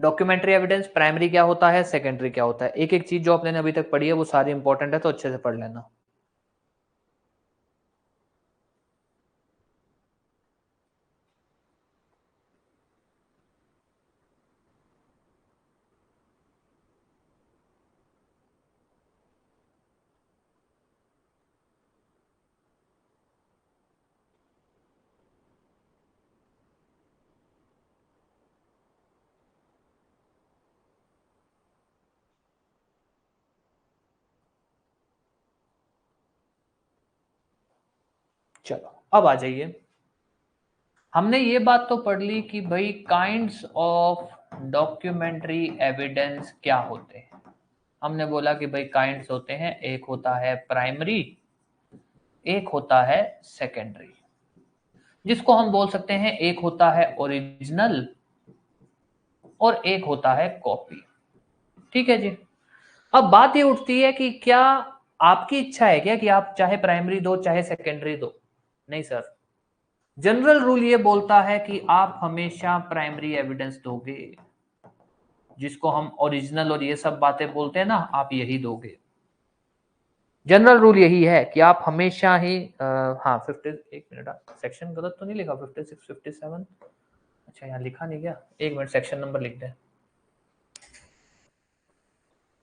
S1: डॉक्यूमेंट्री एविडेंस प्राइमरी क्या होता है, सेकेंडरी क्या होता है, एक एक चीज जो आपने अभी तक पढ़ी है वो सारी इंपॉर्टेंट है, तो अच्छे से पढ़ लेना। चलो अब आ जाइए, हमने ये बात तो पढ़ ली कि भाई काइंड्स ऑफ डॉक्यूमेंट्री एविडेंस क्या होते हैं। हमने बोला कि भाई काइंड्स होते हैं, एक होता है प्राइमरी, एक होता है सेकेंडरी, जिसको हम बोल सकते हैं एक होता है ओरिजिनल और एक होता है कॉपी। ठीक है जी। अब बात ये उठती है कि क्या आपकी इच्छा है क्या कि आप चाहे प्राइमरी दो चाहे सेकेंडरी दो? नहीं सर, जनरल रूल ये बोलता है कि आप हमेशा प्राइमरी एविडेंस दोगे, जिसको हम ओरिजिनल और ये सब बातें बोलते हैं ना, आप यही दोगे। जनरल रूल यही है कि आप हमेशा ही हाँ 50 एक मिनट, सेक्शन गलत तो नहीं लिखा 56 57? अच्छा यहाँ लिखा नहीं क्या, एक मिनट सेक्शन नंबर लिख दें।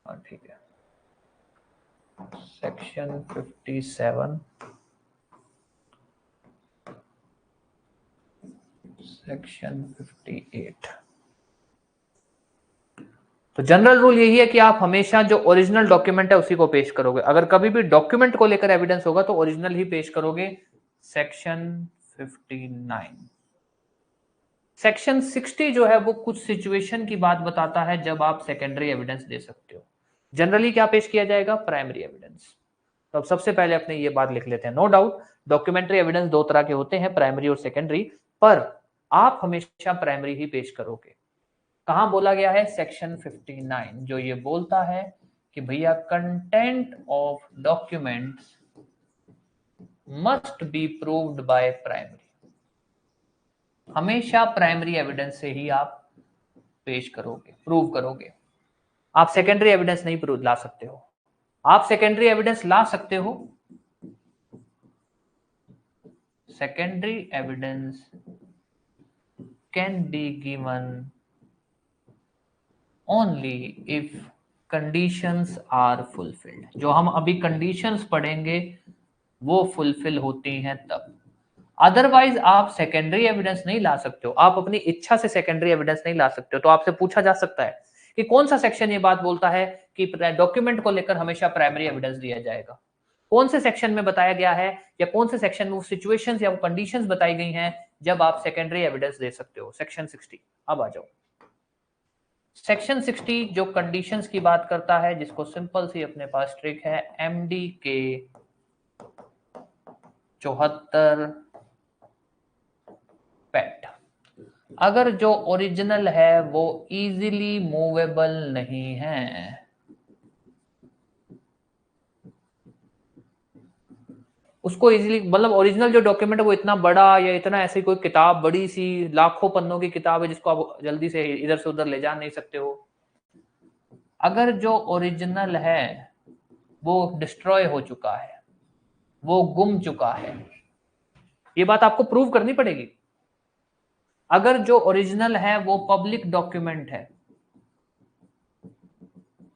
S1: हाँ ठीक है, सेक्शन 57 सेक्शन 58। तो जनरल रूल यही है कि आप हमेशा जो ओरिजिनल डॉक्यूमेंट है उसी को पेश करोगे। अगर कभी भी डॉक्यूमेंट को लेकर एविडेंस होगा तो ओरिजिनल ही पेश करोगे। सेक्शन 59। सेक्शन 60 जो है वो कुछ सिचुएशन की बात बताता है जब आप सेकेंडरी एविडेंस दे सकते हो। जनरली क्या पेश किया जाएगा? Primary evidence. तो अब सबसे पहले अपने ये बात लिख लेते हैं। नो डाउट डॉक्यूमेंट्री एविडेंस दो तरह के होते हैं, प्राइमरी और सेकेंडरी, पर आप हमेशा प्राइमरी ही पेश करोगे। कहां बोला गया है? सेक्शन 59, जो ये बोलता है कि भैया content of documents must be proved by primary. हमेशा प्राइमरी एविडेंस से ही आप पेश करोगे, प्रूव करोगे। आप सेकेंडरी एविडेंस नहीं प्रूव ला सकते हो। आप सेकेंडरी एविडेंस ला सकते हो, secondary evidence can be given only if conditions are fulfilled. जो हम अभी कंडीशंस पढ़ेंगे वो फुलफिल होती हैं तब। अदरवाइज आप सेकेंडरी एविडेंस नहीं ला सकते हो, आप अपनी इच्छा से सेकेंडरी एविडेंस नहीं ला सकते हो। तो आपसे पूछा जा सकता है कि कौन सा सेक्शन ये बात बोलता है कि डॉक्यूमेंट को लेकर हमेशा प्राइमरी एविडेंस दिया जाएगा। कौन से सेक्शन में बताया गया है, या कौन से सेक्शन में वो सिचुएशंस या वो कंडीशंस बताई गई हैं जब आप सेकेंडरी एविडेंस दे सकते हो? सेक्शन 60। अब आ जाओ सेक्शन 60 जो कंडीशंस की बात करता है, जिसको सिंपल सी अपने पास ट्रिक है, एमडी के 74 पेट। अगर जो ओरिजिनल है वो इजीली मूवेबल नहीं है, उसको इजीली, मतलब ओरिजिनल जो डॉक्यूमेंट है वो इतना बड़ा या इतना ऐसी कोई किताब, बड़ी सी लाखों पन्नों की किताब है जिसको आप जल्दी से इधर से उधर ले जा नहीं सकते हो। अगर जो ओरिजिनल है वो डिस्ट्रॉय हो चुका है, वो गुम चुका है, ये बात आपको प्रूव करनी पड़ेगी। अगर जो ओरिजिनल है वो पब्लिक डॉक्यूमेंट है,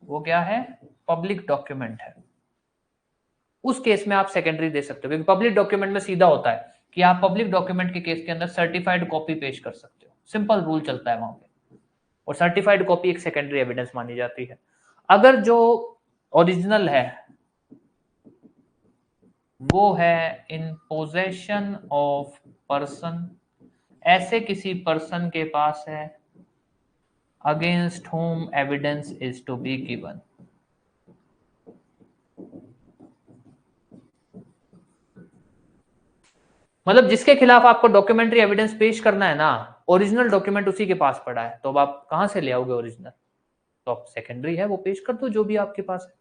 S1: वो क्या है? पब्लिक डॉक्यूमेंट है, उस केस में आप सेकेंडरी दे सकते हो। क्योंकि पब्लिक डॉक्यूमेंट में सीधा होता है कि आप पब्लिक डॉक्यूमेंट के केस के अंदर सर्टिफाइड कॉपी पेश कर सकते हो, सिंपल रूल चलता है वहां पे, और सर्टिफाइड कॉपी एक सेकेंडरी एविडेंस मानी जाती है। अगर जो ओरिजिनल है वो है इन पोजेशन ऑफ पर्सन, ऐसे किसी पर्सन के पास है against whom evidence is to be given. मतलब जिसके खिलाफ आपको डॉक्यूमेंट्री एविडेंस पेश करना है ना, ओरिजिनल डॉक्यूमेंट उसी के पास पड़ा है, तो अब आप कहां से ले आओगे ओरिजिनल? तो आप सेकेंडरी है वो पेश कर दो जो भी आपके पास है।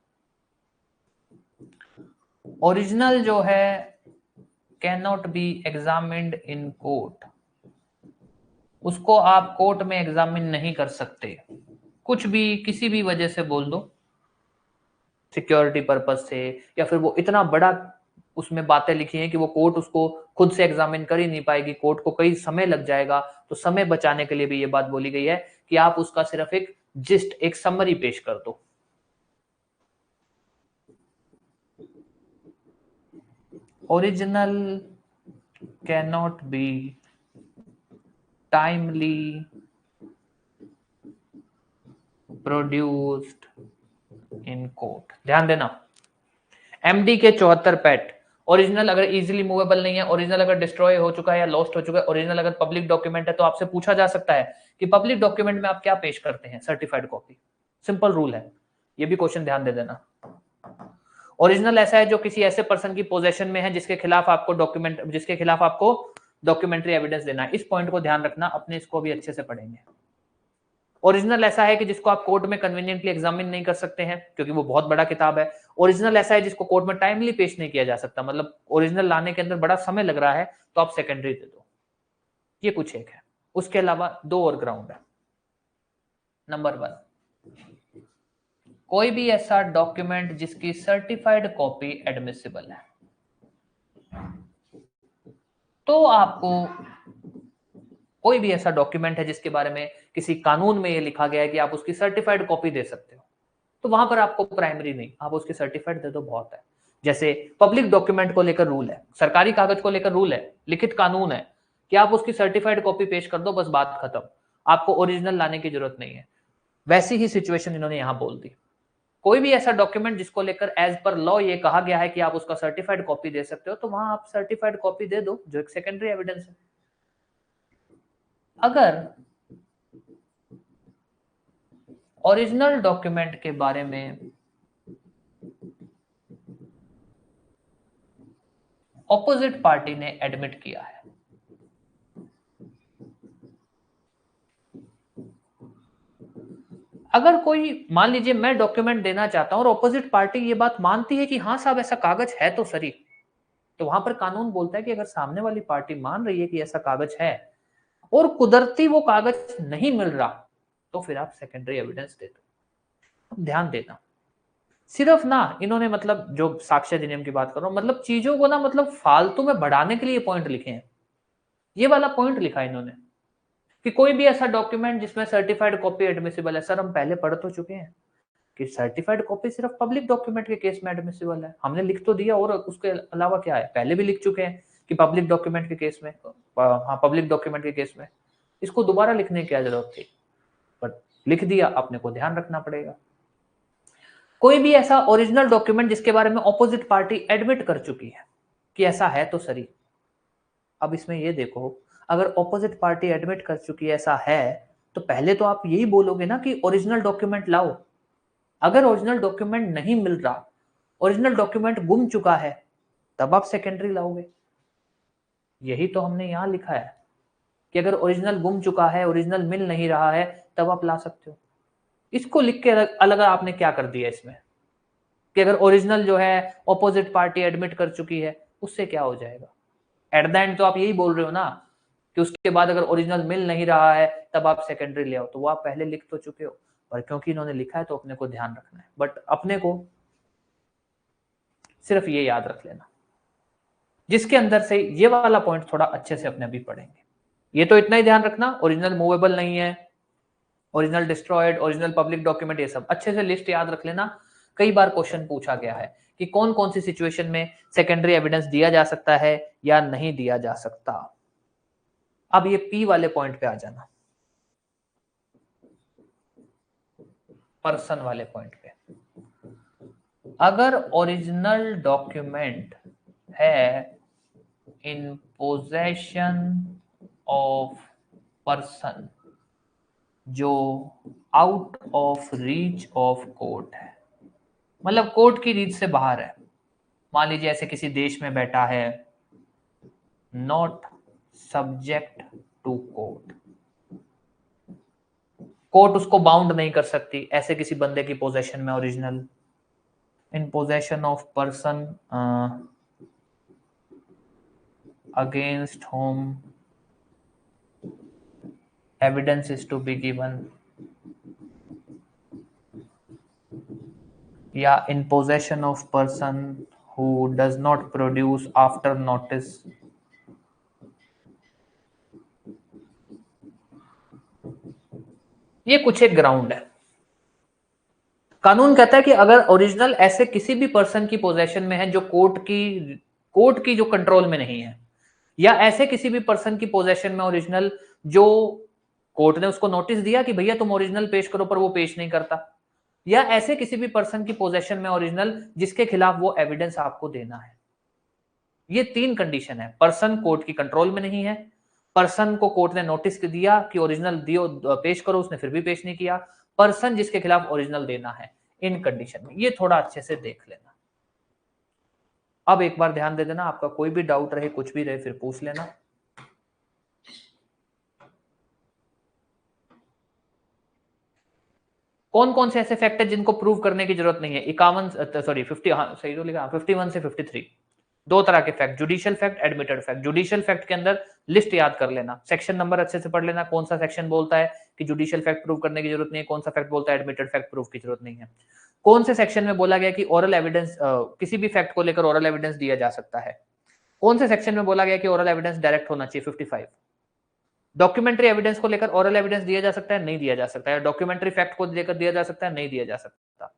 S1: ओरिजिनल जो है can not be examined in court, उसको आप कोर्ट में एग्जामिन नहीं कर सकते, कुछ भी किसी भी वजह से बोल दो, सिक्योरिटी पर्पस से, या फिर वो इतना बड़ा उसमें बातें लिखी हैं कि वो कोर्ट उसको खुद से एग्जामिन कर ही नहीं पाएगी, कोर्ट को कई समय लग जाएगा। तो समय बचाने के लिए भी ये बात बोली गई है कि आप उसका सिर्फ एक जिस्ट, एक समरी पेश कर दो। Original can not be timely produced in court. ध्यान देना, एमडी के 74 पैट, ओरिजिनल अगर इजीली मूवेबल नहीं है, ओरिजिनल अगर डिस्ट्रॉय हो चुका है या लॉस्ट हो चुका है, ओरिजिनल अगर पब्लिक डॉक्यूमेंट है, तो आपसे पूछा जा सकता है कि पब्लिक डॉक्यूमेंट में आप क्या पेश करते हैं? Certified copy. सिंपल रूल है, ये भी क्वेश्चन ध्यान दे देना। ओरिजिनल ऐसा है जो किसी ऐसे पर्सन की पोजेशन में है जिसके खिलाफ आपको डॉक्यूमेंट्री एविडेंस देना है। इस पॉइंट को ध्यान रखना, अपने इसको भी अच्छे से पढ़ेंगे। ओरिजिनल ऐसा है कि जिसको आप कोर्ट में कन्वीनियंटली एग्जामिन नहीं कर सकते हैं क्योंकि वो बहुत बड़ा किताब है। ओरिजिनल ऐसा है जिसको कोर्ट में टाइमली पेश नहीं किया जा सकता, मतलब ओरिजिनल लाने के अंदर बड़ा समय लग रहा है, तो आप सेकेंडरी दे दो। ये कुछ एक है, उसके अलावा 2 और ग्राउंड है। नंबर 1, कोई भी ऐसा डॉक्यूमेंट जिसकी सर्टिफाइड कॉपी एडमिसिबल है। तो आपको कोई भी ऐसा डॉक्यूमेंट है जिसके बारे में किसी कानून में ये लिखा गया है कि आप उसकी सर्टिफाइड कॉपी दे सकते हो, तो वहां पर आपको प्राइमरी नहीं, आप उसकी सर्टिफाइड दे दो, बहुत है। जैसे पब्लिक डॉक्यूमेंट को लेकर रूल है, सरकारी कागज को लेकर रूल है, लिखित कानून है कि आप उसकी सर्टिफाइड कॉपी पेश कर दो, बस बात खत्म, आपको ओरिजिनल लाने की जरूरत नहीं है। वैसी ही सिचुएशन इन्होंने यहां बोल दी। कोई भी ऐसा डॉक्यूमेंट जिसको लेकर एज पर लॉ ये कहा गया है कि आप उसका सर्टिफाइड कॉपी दे सकते हो, तो वहां आप सर्टिफाइड कॉपी दे दो, जो एक सेकेंडरी एविडेंस है। अगर ओरिजिनल डॉक्यूमेंट के बारे में ऑपोजिट पार्टी ने एडमिट किया है, अगर कोई मान लीजिए मैं डॉक्यूमेंट देना चाहता हूं और ऑपोजिट पार्टी ये बात मानती है कि हाँ साहब ऐसा कागज है तो सही, तो वहां पर कानून बोलता है कि अगर सामने वाली पार्टी मान रही है कि ऐसा कागज है और कुदरती वो कागज नहीं मिल रहा, तो फिर आप सेकेंडरी एविडेंस दे दो। अब ध्यान देना, सिर्फ ना इन्होंने मतलब जो साक्ष्य अधिनियम की बात कर रहा हूं, मतलब चीजों को ना मतलब फालतू में बढ़ाने के लिए पॉइंट लिखे हैं। ये वाला पॉइंट लिखा है इन्होंने कि कोई भी ऐसा डॉक्यूमेंट जिसमें सर्टिफाइड कॉपी एडमिसिबल है। सर हम पहले पढ़ तो चुके हैं कि सर्टिफाइड कॉपी सिर्फ पब्लिक डॉक्यूमेंट के केस में एडमिसिबल है, हमने लिख तो दिया, और उसके अलावा क्या है, पहले भी लिख चुके हैं कि पब्लिक डॉक्यूमेंट के केस में, हाँ पब्लिक डॉक्यूमेंट के केस में, इसको दोबारा लिखने की क्या जरूरत थी, बट लिख दिया, अपने को ध्यान रखना पड़ेगा। कोई भी ऐसा ओरिजिनल डॉक्यूमेंट जिसके बारे में ऑपोजिट पार्टी एडमिट कर चुकी है कि ऐसा है तो सही। अब इसमें ये देखो, अगर ऑपोजिट पार्टी एडमिट कर चुकी है ऐसा है, तो पहले तो आप यही बोलोगे ना कि ओरिजिनल डॉक्यूमेंट लाओ। अगर ओरिजिनल डॉक्यूमेंट नहीं मिल रहा, ओरिजिनल डॉक्यूमेंट गुम चुका है, तब आप सेकेंडरी लाओगे। यही तो हमने यहां लिखा है कि अगर ओरिजिनल गुम चुका है, ओरिजिनल मिल नहीं रहा है, तब आप ला सकते हो। इसको लिख के अलग आपने क्या कर दिया इसमें कि अगर ओरिजिनल जो है ऑपोजिट पार्टी एडमिट कर चुकी है, उससे क्या हो जाएगा। एट द एंड तो आप यही बोल रहे हो ना कि उसके बाद अगर ओरिजिनल मिल नहीं रहा है तब आप सेकेंडरी ले आओ, तो वो आप पहले लिख तो चुके हो, पर क्योंकि इन्होंने लिखा है तो अपने को ध्यान रखना है। बट अपने को सिर्फ ये याद रख लेना, जिसके अंदर से ये वाला पॉइंट थोड़ा अच्छे से अपने अभी पढ़ेंगे। ये तो इतना ही ध्यान रखना, ओरिजिनल मूवेबल नहीं है, original destroyed, original public document, ये सब अच्छे से लिस्ट याद रख लेना। कई बार क्वेश्चन पूछा गया है कि कौन कौन सी सिचुएशन में सेकेंडरी एविडेंस दिया जा सकता है या नहीं दिया जा सकता। अब ये पी वाले पॉइंट पे आ जाना, पर्सन वाले पॉइंट पे। अगर ओरिजिनल डॉक्यूमेंट है इन पोजेशन ऑफ पर्सन जो out of reach of court है, मतलब कोर्ट की रीच से बाहर है। मान लीजिए ऐसे किसी देश में बैठा है, not subject to court, court उसको बाउंड नहीं कर सकती, ऐसे किसी बंदे की पोजेशन में original, in possession of person against whom evidence is to be given, या in possession of person who does not produce after notice, ये कुछ एक ग्राउंड है। कानून कहता है कि अगर ओरिजिनल ऐसे किसी भी पर्सन की पोजेशन में है जो कोर्ट की जो कंट्रोल में नहीं है, या ऐसे किसी भी पर्सन की पोजेशन में ओरिजिनल जो कोर्ट ने उसको नोटिस दिया कि भैया तुम ओरिजिनल पेश करो, पर वो पेश नहीं करता, या ऐसे किसी भी पर्सन की पोजेशन में ओरिजिनल जिसके खिलाफ वो एविडेंस आपको देना है। ये 3 कंडीशन है। पर्सन कोर्ट की कंट्रोल में नहीं है, पर्सन को कोर्ट ने नोटिस दिया कि ओरिजिनल दियो पेश करो, उसने फिर भी पेश नहीं किया, पर्सन जिसके खिलाफ ओरिजिनल देना है। इन कंडीशन में ये थोड़ा अच्छे से देख लेना। अब एक बार ध्यान दे देना, आपका कोई भी डाउट रहे, कुछ भी रहे, फिर पूछ लेना। कौन कौन से ऐसे फैक्ट है जिनको प्रूव करने की जरूरत नहीं है? 51 सॉरी 50, हाँ सही तो लिखा, 51 से 53। दो तरह के fact, judicial fact, admitted fact. Judicial fact के अंदर लिस्ट याद कर लेना, सेक्शन नंबर अच्छे से पढ़ लेना, कौन सा सेक्शन बोलता है कि जुडिशियल फैक्ट प्रूव करने की जरूरत नहीं है, कौन सा फैक्ट बोलता है एडमिटेड फैक्ट प्रूव की जरूरत नहीं है। कौन से सेक्शन में बोला गया कि ओरल एविडेंस, किसी भी फैक्ट को लेकर ओरल एविडेंस दिया जा सकता है। कौन से सेक्शन में बोला गया कि ओरल एविडेंस डायरेक्ट होना चाहिए, 55। डॉक्यूमेंट्री एविडेंस को लेकर ओरल एविडेंस दिया जा सकता है, नहीं दिया जा सकता है। डॉक्यूमेंट्री फैक्ट को लेकर दिया जा सकता है, नहीं दिया जा सकता।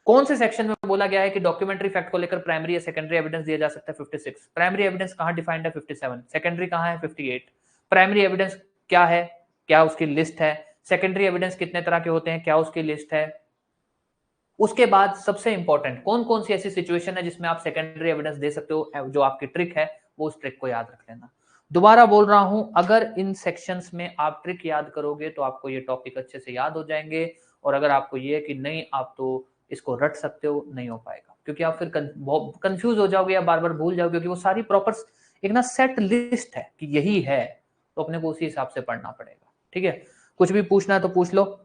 S1: कौन से सेक्शन में बोला गया है कि डॉक्यूमेंट्री फैक्ट को लेकर प्राइमरी या सेकेंडरी एविडेंस दिया जा सकता है, 56। प्राइमरी एविडेंस कहां डिफाइंड है, 57। सेकेंडरी कहां है, 58। प्राइमरी एविडेंस क्या है, क्या उसकी लिस्ट है। सेकेंडरी एविडेंस कितने तरह के होते हैं, क्या उसकी लिस्ट है। उसके बाद सबसे इंपॉर्टेंट, कौन कौन सी ऐसी सिचुएशन है जिसमें आप सेकेंडरी एविडेंस दे सकते हो, जो आपकी ट्रिक है वो उस ट्रिक को याद रख लेना। दोबारा बोल रहा हूं, अगर इन सेक्शंस में आप ट्रिक याद करोगे तो आपको ये टॉपिक अच्छे से याद हो जाएंगे, और अगर आपको ये कि नहीं आप तो इसको रट सकते हो, नहीं हो पाएगा, क्योंकि आप फिर कंफ्यूज हो जाओगे या बार बार भूल जाओगे, क्योंकि वो सारी प्रॉपर एक ना सेट लिस्ट है कि यही है, तो अपने को उसी हिसाब से पढ़ना पड़ेगा। ठीक है, कुछ भी पूछना है तो पूछ लो।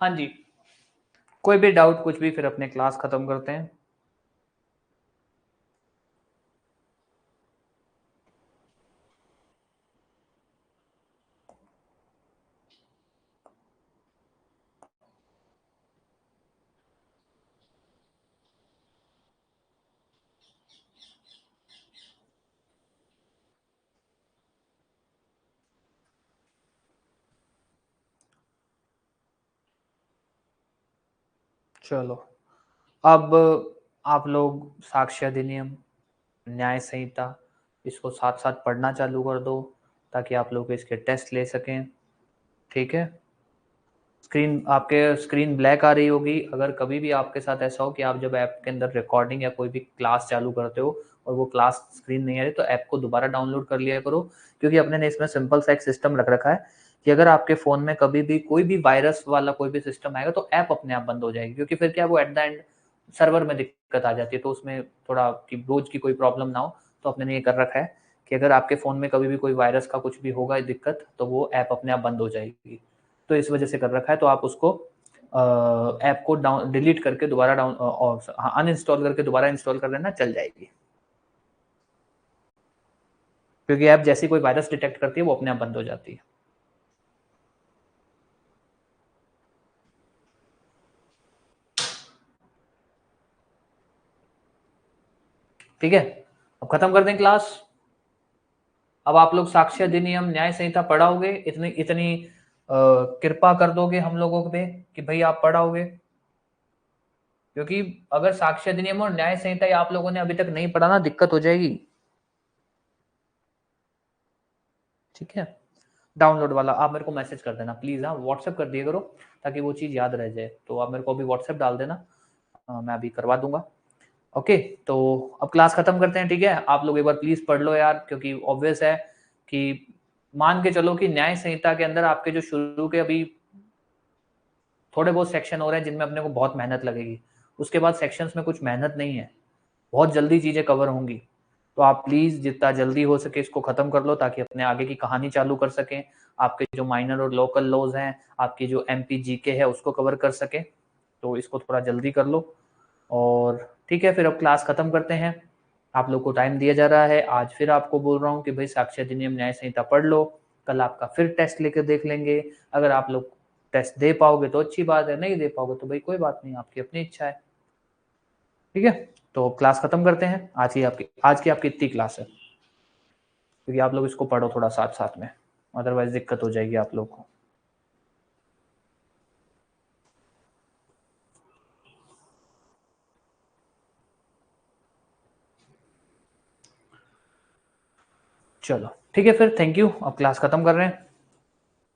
S1: हाँ जी, कोई भी डाउट कुछ भी, फिर अपने क्लास खत्म करते हैं। चलो, अब आप लोग साक्ष्य अधिनियम, न्याय संहिता, इसको साथ साथ पढ़ना चालू कर दो, ताकि आप लोग इसके टेस्ट ले सकें। ठीक है, स्क्रीन ब्लैक आ रही होगी। अगर कभी भी आपके साथ ऐसा हो कि आप जब ऐप के अंदर रिकॉर्डिंग या कोई भी क्लास चालू करते हो और वो क्लास स्क्रीन नहीं आ रही, तो ऐप को दोबारा डाउनलोड कर लिया करो, क्योंकि अपने ने इसमें सिंपल सा एक सिस्टम रख रखा है कि अगर आपके फोन में कभी भी कोई भी वायरस वाला कोई भी सिस्टम आएगा तो ऐप अपने आप बंद हो जाएगी, क्योंकि फिर क्या वो एट द एंड सर्वर में दिक्कत आ जाती है। तो उसमें थोड़ा कि रोज की कोई प्रॉब्लम ना हो, तो अपने ने ये कर रखा है कि अगर आपके फ़ोन में कभी भी कोई वायरस का कुछ भी होगा दिक्कत, तो वो ऐप अपने आप बंद हो जाएगी। तो इस वजह से कर रखा है, तो आप उसको ऐप को डाउन डिलीट करके दोबारा डाउन और अनइंस्टॉल करके दोबारा इंस्टॉल कर लेना, चल जाएगी। क्योंकि ऐप जैसी कोई वायरस डिटेक्ट करती है वो अपने आप बंद हो जाती है। ठीक है, अब खत्म कर दें क्लास। अब आप लोग साक्ष्य अधिनियम, न्याय संहिता पढ़ाओगे, इतनी इतनी कृपा कर दोगे हम लोगों पे कि भाई आप पढ़ाओगे, क्योंकि अगर साक्ष्य अधिनियम और न्याय संहिता आप लोगों ने अभी तक नहीं पढ़ा ना, दिक्कत हो जाएगी। ठीक है, डाउनलोड वाला आप मेरे को मैसेज कर देना प्लीज, हाँ व्हाट्सएप कर दिया करो, ताकि वो चीज़ याद रह जाए। तो आप मेरे को अभी व्हाट्सएप डाल देना, मैं अभी करवा दूंगा। ओके, तो अब क्लास खत्म करते हैं। ठीक है, आप लोग एक बार प्लीज पढ़ लो यार, क्योंकि ऑब्वियस है कि मान के चलो कि न्याय संहिता के अंदर आपके जो शुरू के अभी थोड़े बहुत सेक्शन हो रहे हैं जिनमें अपने को बहुत मेहनत लगेगी, उसके बाद सेक्शंस में कुछ मेहनत नहीं है, बहुत जल्दी चीजें कवर होंगी। तो आप प्लीज जितना जल्दी हो सके इसको खत्म कर लो, ताकि अपने आगे की कहानी चालू कर सकें। आपके जो माइनर और लोकल लॉज हैं, आपकी जो एमपी जीके है उसको कवर कर सके, तो इसको थोड़ा जल्दी कर लो। और ठीक है, फिर अब क्लास खत्म करते हैं। आप लोग को टाइम दिया जा रहा है, आज फिर आपको बोल रहा हूँ कि भाई साक्ष्य अधिनियम न्याय संहिता पढ़ लो, कल आपका फिर टेस्ट लेकर देख लेंगे। अगर आप लोग टेस्ट दे पाओगे तो अच्छी बात है, नहीं दे पाओगे तो भाई कोई बात नहीं, आपकी अपनी इच्छा है। ठीक है, तो क्लास खत्म करते हैं। आज की आपकी इतनी क्लास है, क्योंकि आप लोग इसको पढ़ो थोड़ा साथ साथ में। अदरवाइज दिक्कत हो जाएगी आप लोग को। चलो ठीक है फिर, थैंक यू, अब क्लास खत्म कर रहे हैं।